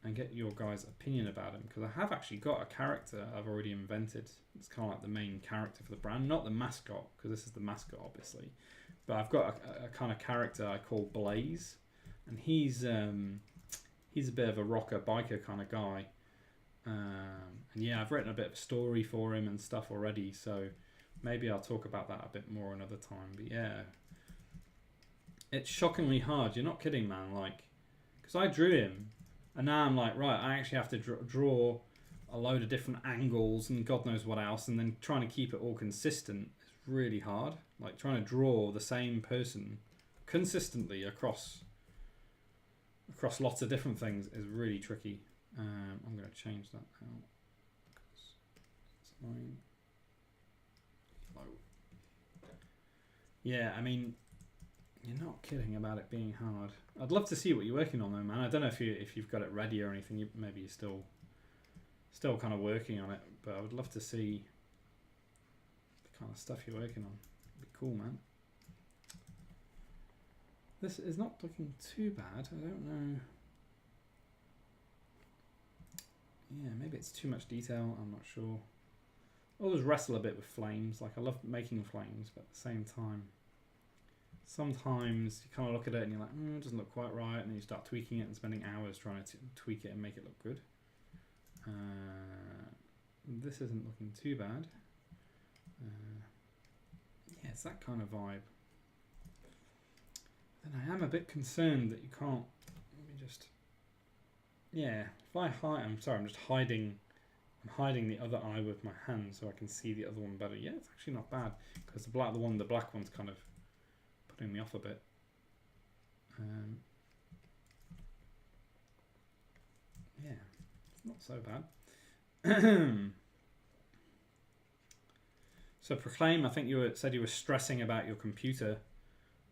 and get your guys' opinion about him, because I have actually got a character I've already invented. It's kind of like the main character for the brand, not the mascot, because this is the mascot obviously, but I've got a kind of character I call Blaze, and he's a bit of a rocker biker kind of guy. And yeah, I've written a bit of a story for him and stuff already, so maybe I'll talk about that a bit more another time. But yeah, it's shockingly hard. You're not kidding, man. Like, because I drew him, and now I'm like, right, I actually have to draw a load of different angles and God knows what else, and then trying to keep it all consistent is really hard. Like, trying to draw the same person consistently across lots of different things is really tricky. I'm going to change that out because it's annoying. Yeah, I mean, you're not kidding about it being hard. I'd love to see what you're working on though, man. I don't know if you've got it ready or anything. Maybe you're still kind of working on it, but I would love to see the kind of stuff you're working on. It'd be cool, man. This is not looking too bad. I don't know. Yeah, maybe it's too much detail. I'm not sure. I always wrestle a bit with flames. Like, I love making flames, but at the same time, sometimes you kind of look at it and you're like, it doesn't look quite right, and then you start tweaking it and spending hours trying to tweak it and make it look good. This isn't looking too bad. Yeah, it's that kind of vibe. Then I am a bit concerned that you can't. Let me just. Yeah, if I hide, I'm sorry, I'm just hiding. I'm hiding the other eye with my hand so I can see the other one better. Yeah, it's actually not bad because the black one's kind of putting me off a bit. Yeah, it's not so bad. So Proclaim, I think said you were stressing about your computer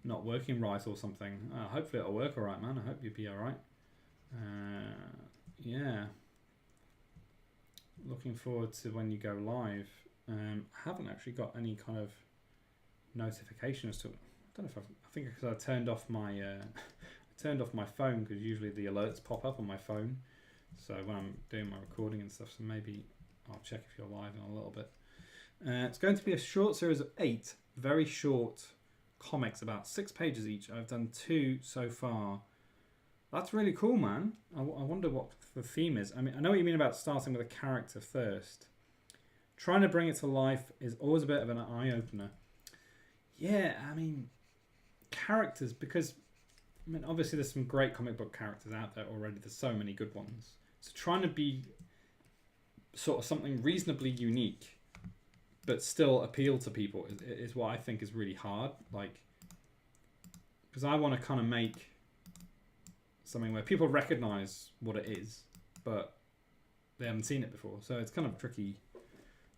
not working right or something. Hopefully it'll work all right, man. I hope you'll be all right. Yeah. Looking forward to when you go live. I haven't actually got any kind of notifications to. I don't know if I think because I turned off my phone, because usually the alerts pop up on my phone. So when I'm doing my recording and stuff, so maybe I'll check if you're live in a little bit. It's going to be a short series of 8 very short comics, about 6 pages each. I've done 2 so far. That's really cool, man. I wonder what the theme is. I mean, I know what you mean about starting with a character first. Trying to bring it to life is always a bit of an eye-opener. Yeah, I mean, characters, because I mean, obviously there's some great comic book characters out there already. There's so many good ones. So trying to be sort of something reasonably unique, but still appeal to people is what I think is really hard. Like, because I want to kind of make something where people recognize what it is, but they haven't seen it before. So it's kind of a tricky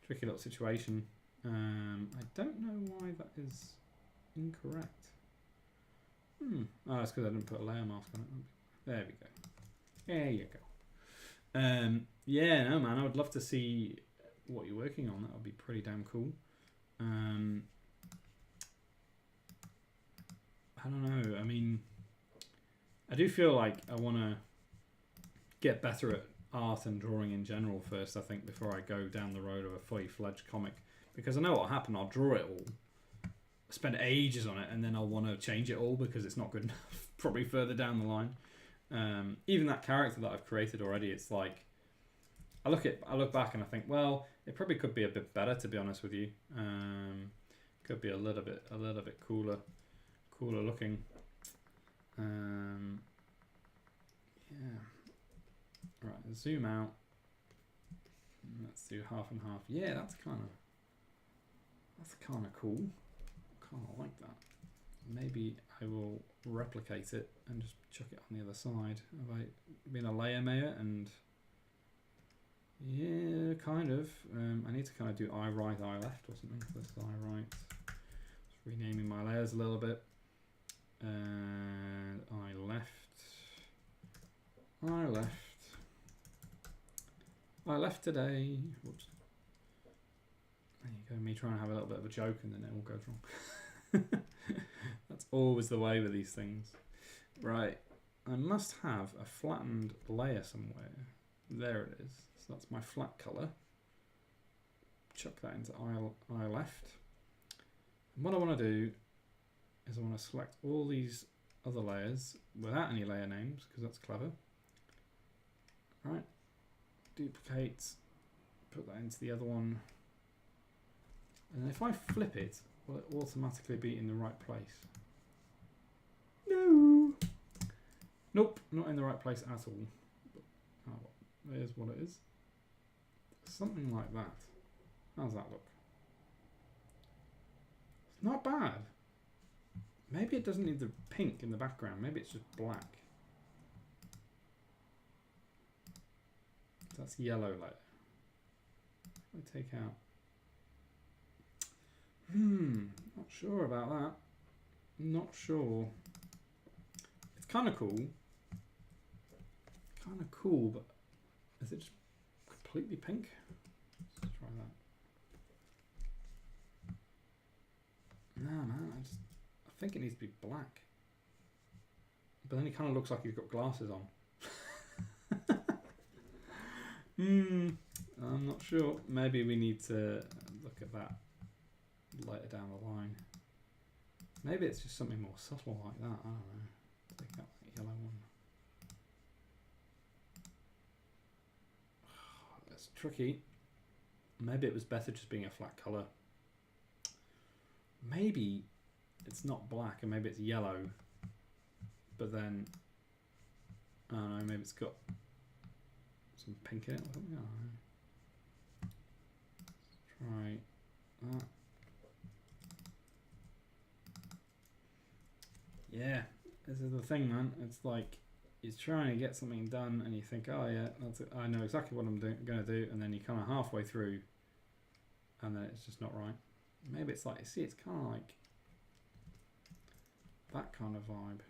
little situation. I don't know why that is incorrect. Oh, it's because I didn't put a layer mask on it. There we go. There you go. Yeah, no, man, I would love to see what you're working on. That would be pretty damn cool. I don't know. I mean, I do feel like I want to get better at art and drawing in general first, I think, before I go down the road of a fully fledged comic. Because I know what'll happen. I'll draw it all, spend ages on it, and then I'll want to change it all because it's not good enough probably further down the line. Even that character that I've created already, it's like I look back and I think, well, it probably could be a bit better, to be honest with you. Could be a little bit cooler looking. Yeah. Right, zoom out. Let's do half and half. Yeah, that's kind of cool. Kind of like that. Maybe I will replicate it and just chuck it on the other side. Have I been a layer mayor? And yeah, kind of. I need to kind of do eye right, eye left or something. So this is eye right. Just renaming my layers a little bit. And eye left. Eye left. Eye left today. Whoops. There you go, me trying to have a little bit of a joke and then it all goes wrong. That's always the way with these things. Right, I must have a flattened layer somewhere. There it is. So that's my flat colour. Chuck that into eye left. And what I want to do is I want to select all these other layers without any layer names, because that's clever. Right, duplicate, put that into the other one. And if I flip it, will it automatically be in the right place? No. Nope, not in the right place at all. Oh, well, there's what it is. Something like that. How's that look? It's not bad. Maybe it doesn't need the pink in the background. Maybe it's just black. That's yellow layer. I take out. Not sure about that. Not sure. It's kind of cool. But is it just completely pink? Let's try that. Nah, man, I think it needs to be black. But then he kind of looks like he's got glasses on. I'm not sure. Maybe we need to look at that later down the line. Maybe it's just something more subtle like that. I don't know. Take out that yellow one. That's tricky. Maybe it was better just being a flat colour. Maybe it's not black and maybe it's yellow. But then, I don't know, maybe it's got some pink in it or something. I don't know. Try that. Yeah, this is the thing, man. It's like you're trying to get something done and you think, oh yeah, that's it. I know exactly what I'm going to do, and then you kind of halfway through and then it's just not right. Maybe it's like, see, it's kind of like that kind of vibe.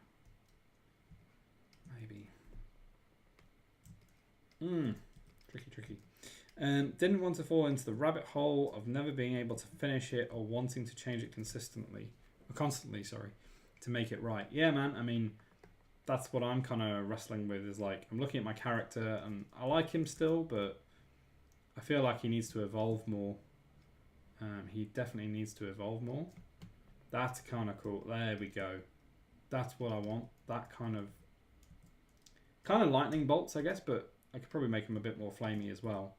Maybe. Tricky. Didn't want to fall into the rabbit hole of never being able to finish it or wanting to change it constantly, to make it right. Yeah, man, I mean, that's what I'm kind of wrestling with, is like, I'm looking at my character and I like him still, but I feel like he needs to evolve more. He definitely needs to evolve more. That's kind of cool. There we go. That's what I want. That kind of lightning bolts, I guess, but I could probably make him a bit more flamey as well.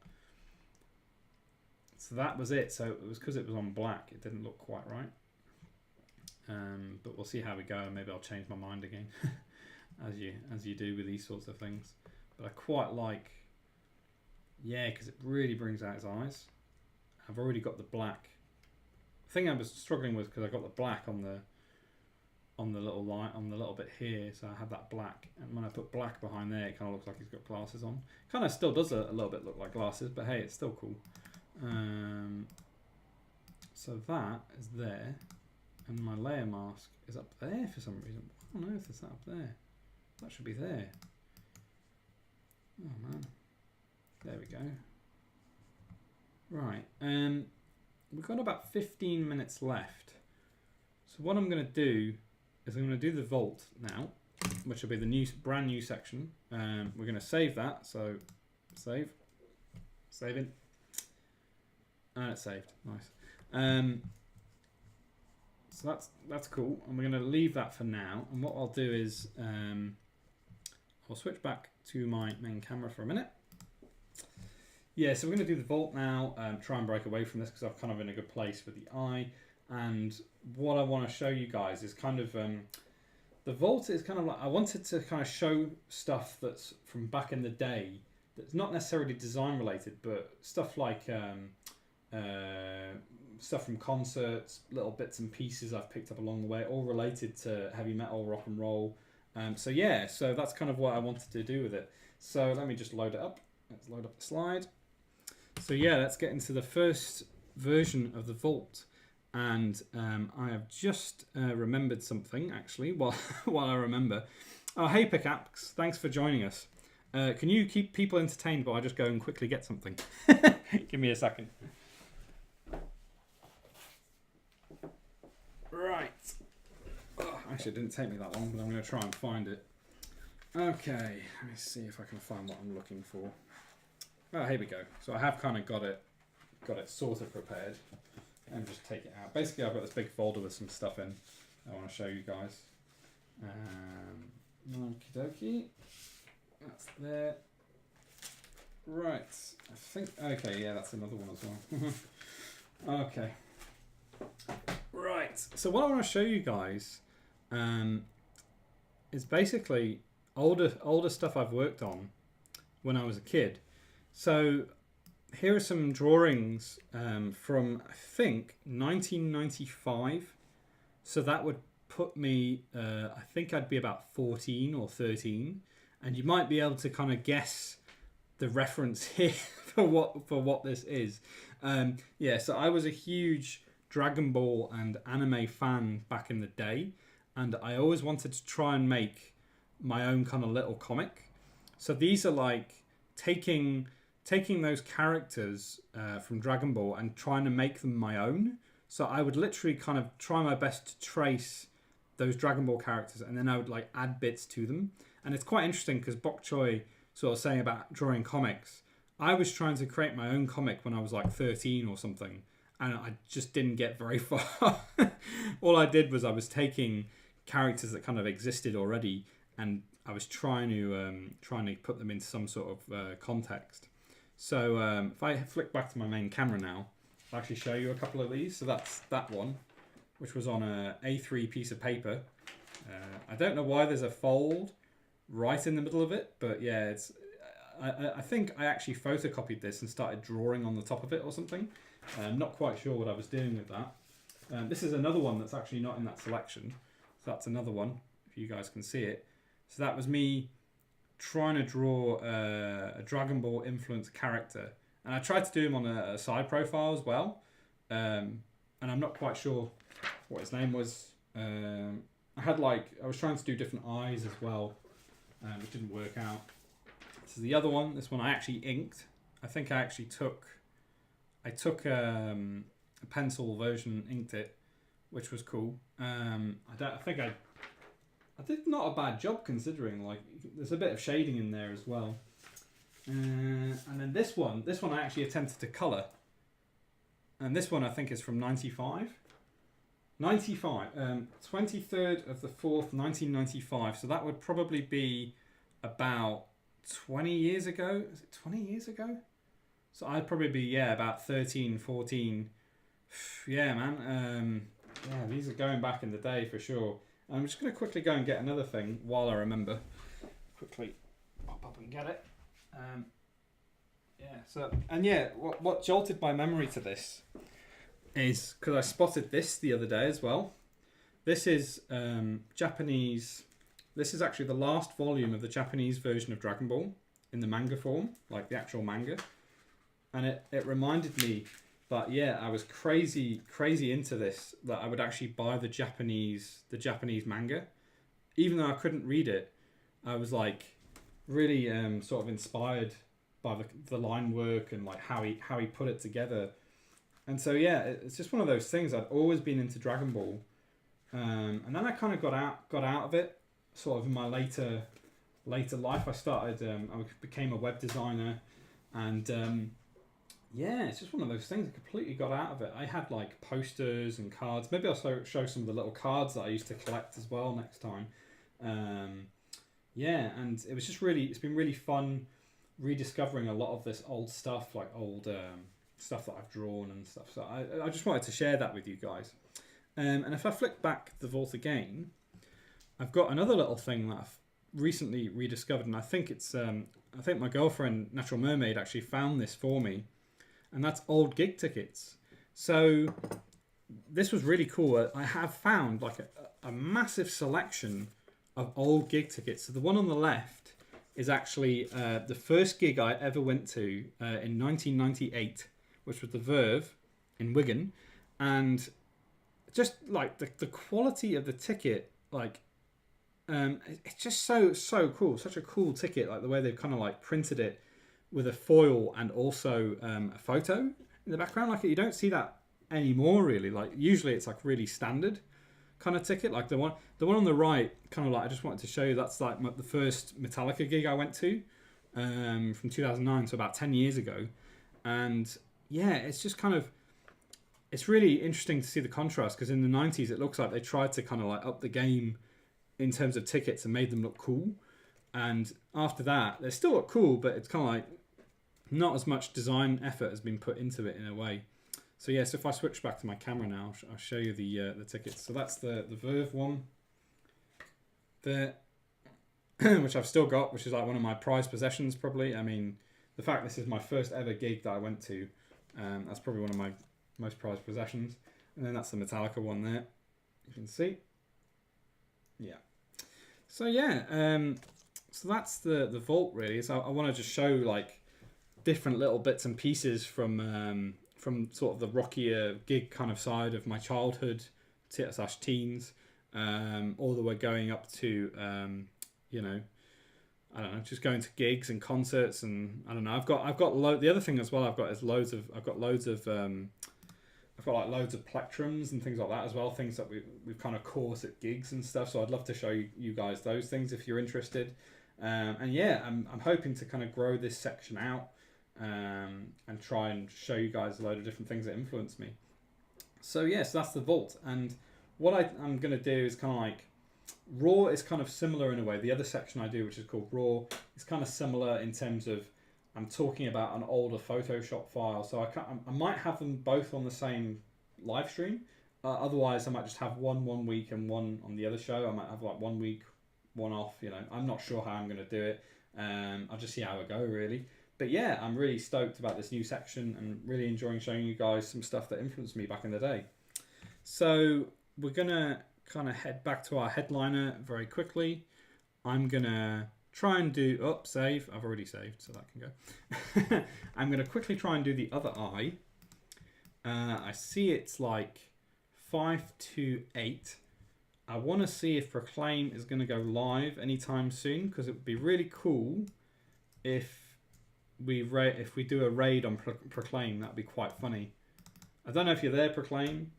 So that was it. So it was because it was on black, it didn't look quite right. But we'll see how we go. Maybe I'll change my mind again. as you do with these sorts of things. But I quite like, yeah, because it really brings out his eyes. I've already got the black. The thing I was struggling with because I got the black on the little line, on the little bit here, so I have that black, and when I put black behind there, it kind of looks like he's got glasses on. Kind of still does a little bit look like glasses, but hey, it's still cool. So that is there, and my layer mask is up there for some reason. I don't know if it's that up there. That should be there. Oh man, there we go. Right, we've got about 15 minutes left. So what I'm going to do is I'm going to do the vault now, which will be the brand new section. We're going to save that. So saving, and it's saved. Nice. So that's cool, and we're going to leave that for now. And what I'll do is I'll switch back to my main camera for a minute. Yeah, so we're going to do the vault now. Try and break away from this because I'm kind of in a good place with the eye. And what I want to show you guys is kind of the vault is kind of like, I wanted to kind of show stuff that's from back in the day that's not necessarily design related, but stuff like stuff from concerts, little bits and pieces I've picked up along the way, all related to heavy metal, rock and roll. So yeah, so that's kind of what I wanted to do with it. So let me just load it up. Let's load up the slide. So yeah, let's get into the first version of the vault. And I have just remembered something, actually, while I remember. Oh, hey, Pickaxe, thanks for joining us. Can you keep people entertained while I just go and quickly get something? Give me a second. Right. Oh, actually, it didn't take me that long, but I'm going to try and find it. Okay, let me see if I can find what I'm looking for. Oh, here we go. So I have kind of got it sort of prepared. And just take it out. Basically, I've got this big folder with some stuff in I want to show you guys. Okie dokie. That's there. Right. I think, okay, yeah, that's another one as well. Okay. Right. So what I want to show you guys is basically older stuff I've worked on when I was a kid. So here are some drawings from, I think, 1995. So that would put me, I think I'd be about 14 or 13. And you might be able to kind of guess the reference here for what this is. Yeah, so I was a huge Dragon Ball and anime fan back in the day. And I always wanted to try and make my own kind of little comic. So these are like taking those characters from Dragon Ball and trying to make them my own. So I would literally kind of try my best to trace those Dragon Ball characters, and then I would like add bits to them. And it's quite interesting because Bok Choy sort of saying about drawing comics. I was trying to create my own comic when I was like 13 or something, and I just didn't get very far. All I did was I was taking characters that kind of existed already, and I was trying to put them into some sort of context. So if I flick back to my main camera now, I'll actually show you a couple of these. So that's that one, which was on a A3 piece of paper. I don't know why there's a fold right in the middle of it, but yeah, it's. I think I actually photocopied this and started drawing on the top of it or something. I'm not quite sure what I was doing with that. This is another one that's actually not in that selection. So that's another one, if you guys can see it. So that was me trying to draw a Dragon Ball influenced character, and I tried to do him on a side profile as well, and I'm not quite sure what his name was. I was trying to do different eyes as well, which didn't work out. This is the other one. This one I actually inked. I think I actually took a pencil version and inked it, which was cool. I think I did not a bad job considering, like, there's a bit of shading in there as well. And then this one I actually attempted to colour. And this one I think is from 95. 23rd of the 4th, 1995. So that would probably be about 20 years ago. Is it 20 years ago? So I'd probably be, about 13, 14. Yeah, man. Yeah, these are going back in the day for sure. I'm just going to quickly go and get another thing while I remember. Quickly pop up and get it. What jolted my memory to this is because I spotted this the other day as well. This is Japanese. This is actually the last volume of the Japanese version of Dragon Ball in the manga form, like the actual manga. And it reminded me that, yeah, I was crazy into this, that I would actually buy the Japanese manga. Even though I couldn't read it, I was like really sort of inspired by the line work and like how he put it together. And so, yeah, it's just one of those things. I'd always been into Dragon Ball. And then I kind of got out of it sort of in my later life. I became a web designer, and it's just one of those things. I completely got out of it. I had like posters and cards. Maybe I'll show some of the little cards that I used to collect as well next time. And it was just it's been really fun rediscovering a lot of this old stuff, like old stuff that I've drawn and stuff. So I just wanted to share that with you guys. And if I flick back the vault again, I've got another little thing that I've recently rediscovered, and I think it's I think my girlfriend Natural Mermaid actually found this for me, and that's old gig tickets. So this was really cool. I have found like a massive selection of old gig tickets. So the one on the left is actually the first gig I ever went to in 1998, which was the Verve in Wigan, and just like the quality of the ticket, like it's just so cool. Such a cool ticket, like the way they've kind of like printed it with a foil and also a photo in the background. Like you don't see that anymore really. Like usually it's like really standard kind of ticket. Like the one on the right, kind of like I just wanted to show you. That's like the first Metallica gig I went to from 2009, so about 10 years ago. And yeah, it's just kind of, it's really interesting to see the contrast, because in the 90s it looks like they tried to kind of like up the game in terms of tickets and made them look cool. And after that, they still look cool, but it's kind of like not as much design effort has been put into it in a way. So yeah, so if I switch back to my camera now, I'll show you the tickets. So that's the Verve one there, which I've still got, which is like one of my prized possessions probably. I mean, the fact this is my first ever gig that I went to, that's probably one of my most prized possessions. And then that's the Metallica one there, you can see. Yeah. So yeah, so that's the vault really. So I want to just show like different little bits and pieces from sort of the rockier gig kind of side of my childhood / teens, all the way going up to I don't know, just going to gigs and concerts, and I don't know. I've got the other thing as well. I've got loads of plectrums and things like that as well. Things that we've kind of caught at gigs and stuff. So I'd love to show you guys those things if you're interested. And yeah, I'm hoping to kind of grow this section out and try and show you guys a load of different things that influence me. So yes, that's the vault. And what I'm going to do is kind of like, Raw is kind of similar in a way. The other section I do, which is called Raw, is kind of similar in terms of I'm talking about an older Photoshop file. So I might have them both on the same live stream. Otherwise, I might just have one week and one on the other show. I might have like 1 week, one off. You know, I'm not sure how I'm going to do it. I'll just see how it go really. But yeah, I'm really stoked about this new section and really enjoying showing you guys some stuff that influenced me back in the day. So we're going to kind of head back to our headliner very quickly. I'm going to try and do... save. I've already saved, so that can go. I'm going to quickly try and do the other eye. I see it's like 5 to 8. I want to see if Proclaim is going to go live anytime soon, because it would be really cool if we do a raid on Proclaim. That'd be quite funny. I don't know if you're there, Proclaim,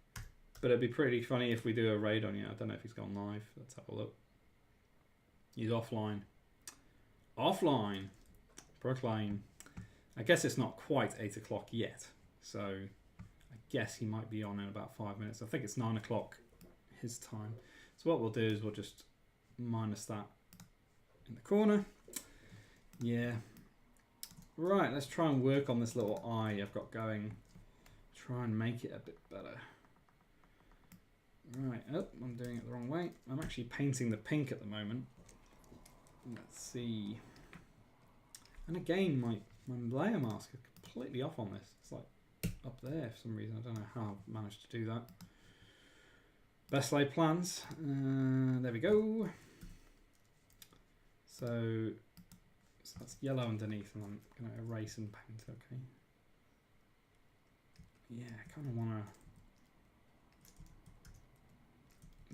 but it'd be pretty funny if we do a raid on you. I don't know if he's gone live. Let's have a look. He's offline. Offline. Proclaim. I guess it's not quite 8 o'clock yet, so I guess he might be on in about 5 minutes. I think it's 9 o'clock his time. So what we'll do is we'll just minus that in the corner. Yeah. Right, let's try and work on this little eye I've got going. Try and make it a bit better. Right, oh, I'm doing it the wrong way. I'm actually painting the pink at the moment. Let's see. And again, my layer mask is completely off on this. It's like up there for some reason. I don't know how I've managed to do that. Best laid plans. There we go. So that's yellow underneath, and I'm going to erase and paint. Okay. Yeah, I kind of want to.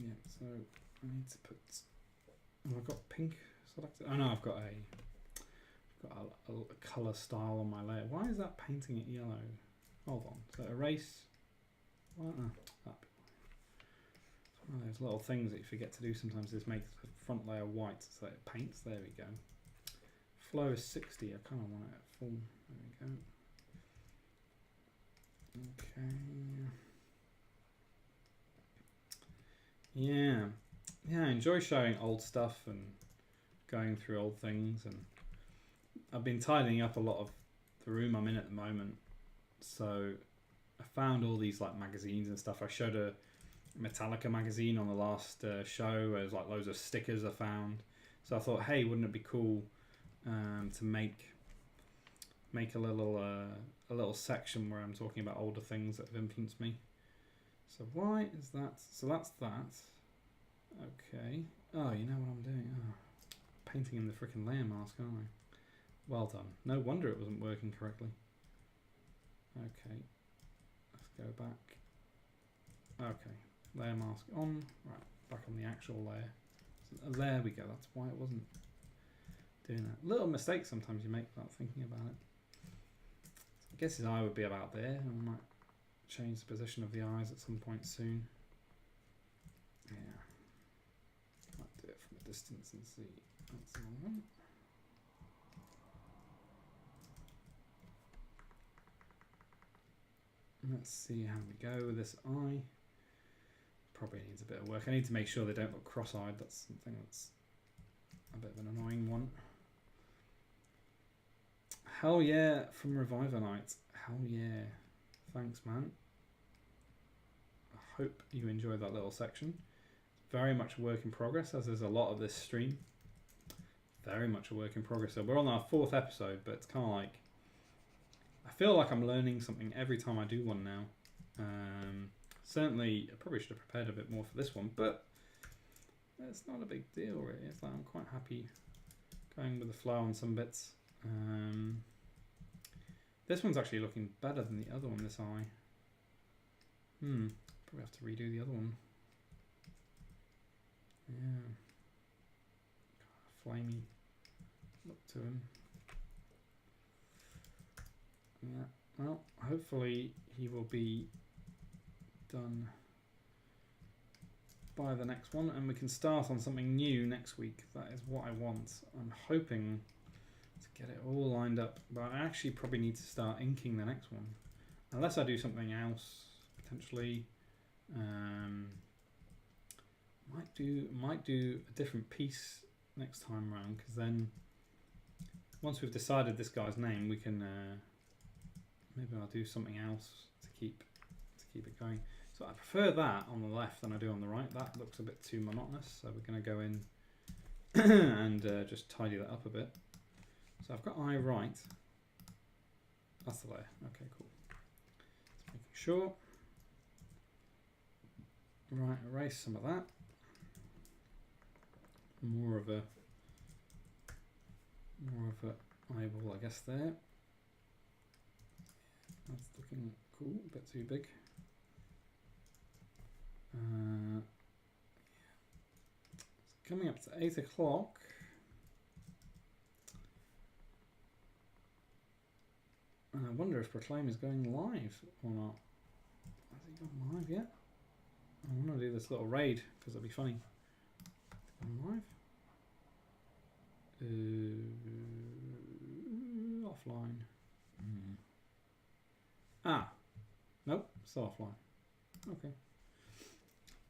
Yeah, so I need to put. Oh, I've got pink selected. Oh no, I've got a colour style on my layer. Why is that painting it yellow? Hold on. So erase. Well, that'd be one of those little things that you forget to do sometimes. Is make the front layer white so it paints. There we go. Flow is 60. I kind of want it at full. There we go. Okay. Yeah, I enjoy showing old stuff and going through old things, and I've been tidying up a lot of the room I'm in at the moment. So I found all these like magazines and stuff. I showed a Metallica magazine on the last show. There's like loads of stickers I found. So I thought, hey, wouldn't it be cool to make a little section where I'm talking about older things that have influenced me. So why is that? So that's that. Okay. Oh, you know what I'm doing? Oh, painting in the freaking layer mask, aren't I? Well done. No wonder it wasn't working correctly. Okay. Let's go back. Okay. Layer mask on. Right. Back on the actual layer. So there we go. That's why it wasn't doing that. Little mistake sometimes you make without thinking about it. So I guess his eye would be about there. I might change the position of the eyes at some point soon. Yeah. Might do it from a distance and see. That's the one. Let's see how we go with this eye. Probably needs a bit of work. I need to make sure they don't look cross-eyed. That's something that's a bit of an annoying one. Hell yeah from Reviver Night. Hell yeah. Thanks, man. I hope you enjoyed that little section. Very much a work in progress, as is a lot of this stream. Very much a work in progress. So we're on our 4th episode, but it's kind of like, I feel like I'm learning something every time I do one now. Certainly, I probably should have prepared a bit more for this one, but it's not a big deal really. It's like I'm quite happy going with the flow on some bits. This one's actually looking better than the other one, this eye. Probably have to redo the other one. Yeah. Flamey look to him. Yeah, well, hopefully he will be done by the next one and we can start on something new next week. That is what I want. I'm hoping to get it all lined up, but I actually probably need to start inking the next one. Unless I do something else, potentially. Might do a different piece next time round, because then once we've decided this guy's name, we can maybe I'll do something else to keep it going. So I prefer that on the left than I do on the right. That looks a bit too monotonous, so we're going to go in and just tidy that up a bit. So I've got eye right. That's the layer. Okay, cool. Just making sure. Right, erase some of that. More of a eyeball, I guess, there. That's looking cool, a bit too big. It's coming up to 8 o'clock. And I wonder if Proclaim is going live or not. Has he gone live yet? I want to do this little raid because it'll be funny. Live? Offline. Nope, still offline. Okay.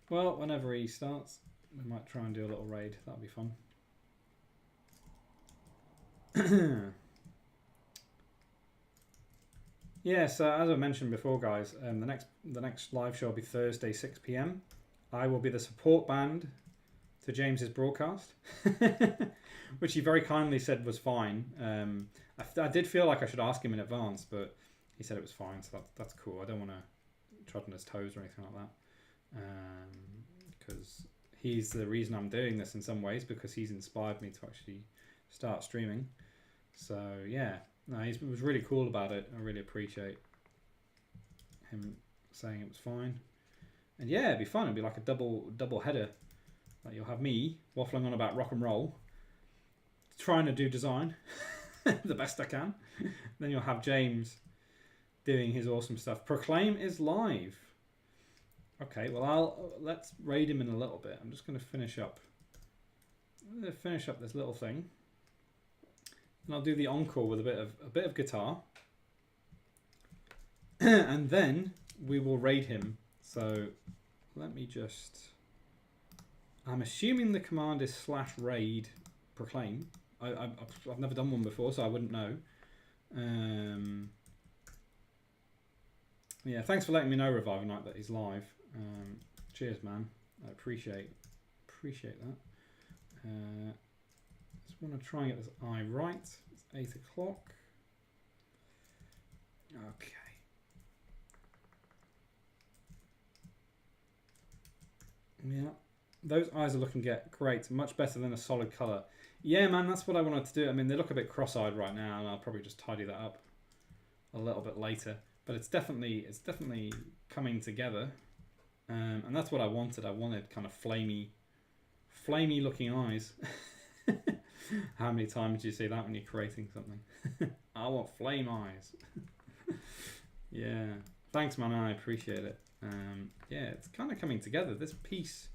Well, whenever he starts, we might try and do a little raid. That'll be fun. Yeah, so as I mentioned before, guys, the next live show will be Thursday, 6 p.m. I will be the support band to James's broadcast, which he very kindly said was fine. I did feel like I should ask him in advance, but he said it was fine, so that's cool. I don't want to tread on his toes or anything like that, because he's the reason I'm doing this in some ways, because he's inspired me to actually start streaming. So yeah, no, he was really cool about it. I really appreciate him saying it was fine. And yeah, it'd be fun. It'd be like a double header. Like you'll have me waffling on about rock and roll, trying to do design the best I can. Then you'll have James doing his awesome stuff. Proclaim is live. Okay, well let's raid him in a little bit. I'm just going to finish up. I'm going to finish up this little thing, and I'll do the encore with a bit of guitar, and then we will raid him. So let me just. I'm assuming the command is /raid proclaim. I've never done one before, so I wouldn't know. Yeah, thanks for letting me know, Revive Night, that he's live. Cheers, man. I appreciate that. Just want to try and get this eye right. It's 8 o'clock. Okay. Yeah, those eyes are looking great. Much better than a solid colour. Yeah, man, that's what I wanted to do. I mean, they look a bit cross-eyed right now, and I'll probably just tidy that up a little bit later. But it's definitely coming together, and that's what I wanted. I wanted kind of flamey looking eyes. How many times do you say that when you're creating something? I want flame eyes. Yeah, thanks, man. I appreciate it. Yeah, it's kind of coming together. This piece.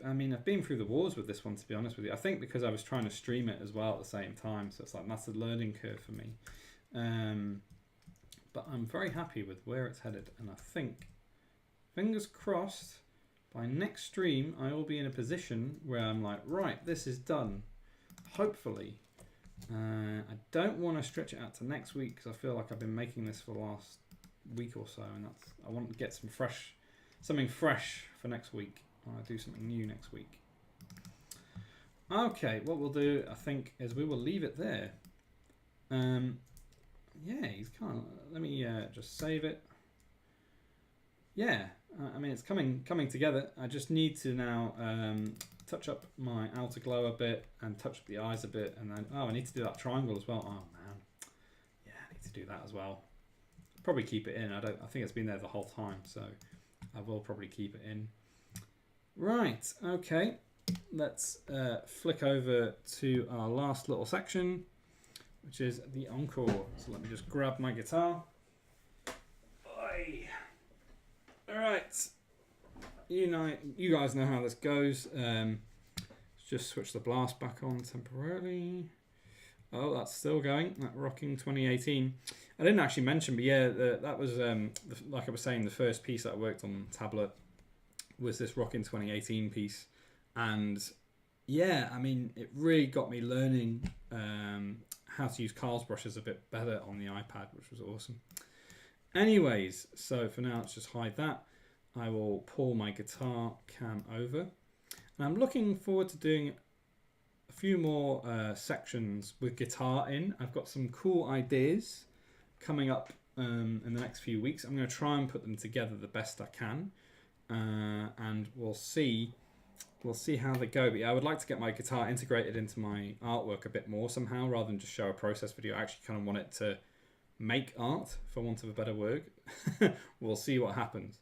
I mean, I've been through the wars with this one, to be honest with you. I think because I was trying to stream it as well at the same time, so it's like that's a learning curve for me. But I'm very happy with where it's headed, and I think, fingers crossed, by next stream I will be in a position where I'm like, right, this is done. Hopefully. I don't want to stretch it out to next week because I feel like I've been making this for the last week or so, and I want to get something fresh for next week. I want to do something new next week. Okay, what we'll do, I think, is we will leave it there. Yeah, he's kind of. Let me just save it. Yeah, I mean it's coming together. I just need to now touch up my outer glow a bit and touch up the eyes a bit, and then I need to do that triangle as well. Oh man, yeah, I need to do that as well. Probably keep it in. I think it's been there the whole time, so I will probably keep it in. Right, okay, let's flick over to our last little section, which is the encore. So let me just grab my guitar. Oi. All right, you guys know how this goes. Let's just switch the blast back on temporarily. Oh, that's still going. That rocking 2018. I didn't actually mention, but yeah, that was like I was saying, the first piece that I worked on tablet was this Rockin' 2018 piece, and yeah, I mean it really got me learning how to use Carl's brushes a bit better on the iPad, which was awesome. Anyways, so for now let's just hide that. I will pull my guitar cam over, and I'm looking forward to doing a few more sections with guitar in. I've got some cool ideas coming up in the next few weeks. I'm going to try and put them together the best I can. And we'll see how they go. But yeah, I would like to get my guitar integrated into my artwork a bit more somehow, rather than just show a process video. I actually kind of want it to make art, for want of a better word. We'll see what happens.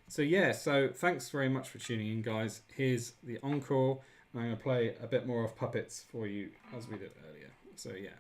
So yeah, so thanks very much for tuning in, guys. Here's the encore, and I'm going to play a bit more of Puppets for you as we did earlier. So yeah.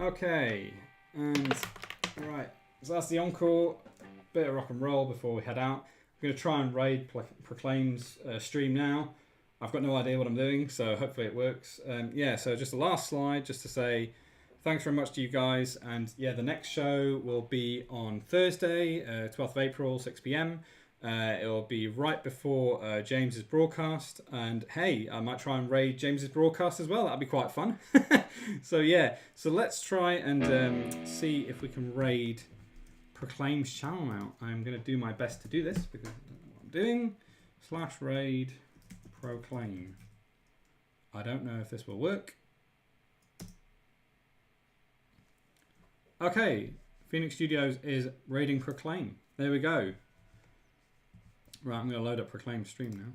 Okay, and right, so that's the encore. Bit of rock and roll before we head out. I'm going to try and raid Proclaim's stream now. I've got no idea what I'm doing, so hopefully it works. Yeah, so just the last slide, just to say thanks very much to you guys. And yeah, the next show will be on Thursday, 12th of April, 6 p.m. It'll be right before James's broadcast. And hey, I might try and raid James's broadcast as well. That'd be quite fun. So yeah, so let's try and see if we can raid Proclaim's channel now. I'm going to do my best to do this because I don't know what I'm doing. /raid Proclaim. I don't know if this will work. Okay, Phoenix Studios is raiding Proclaim. There we go. Right, I'm going to load up Proclaim's stream now.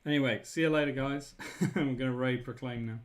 Anyway, see you later, guys. I'm going to raid Proclaim now.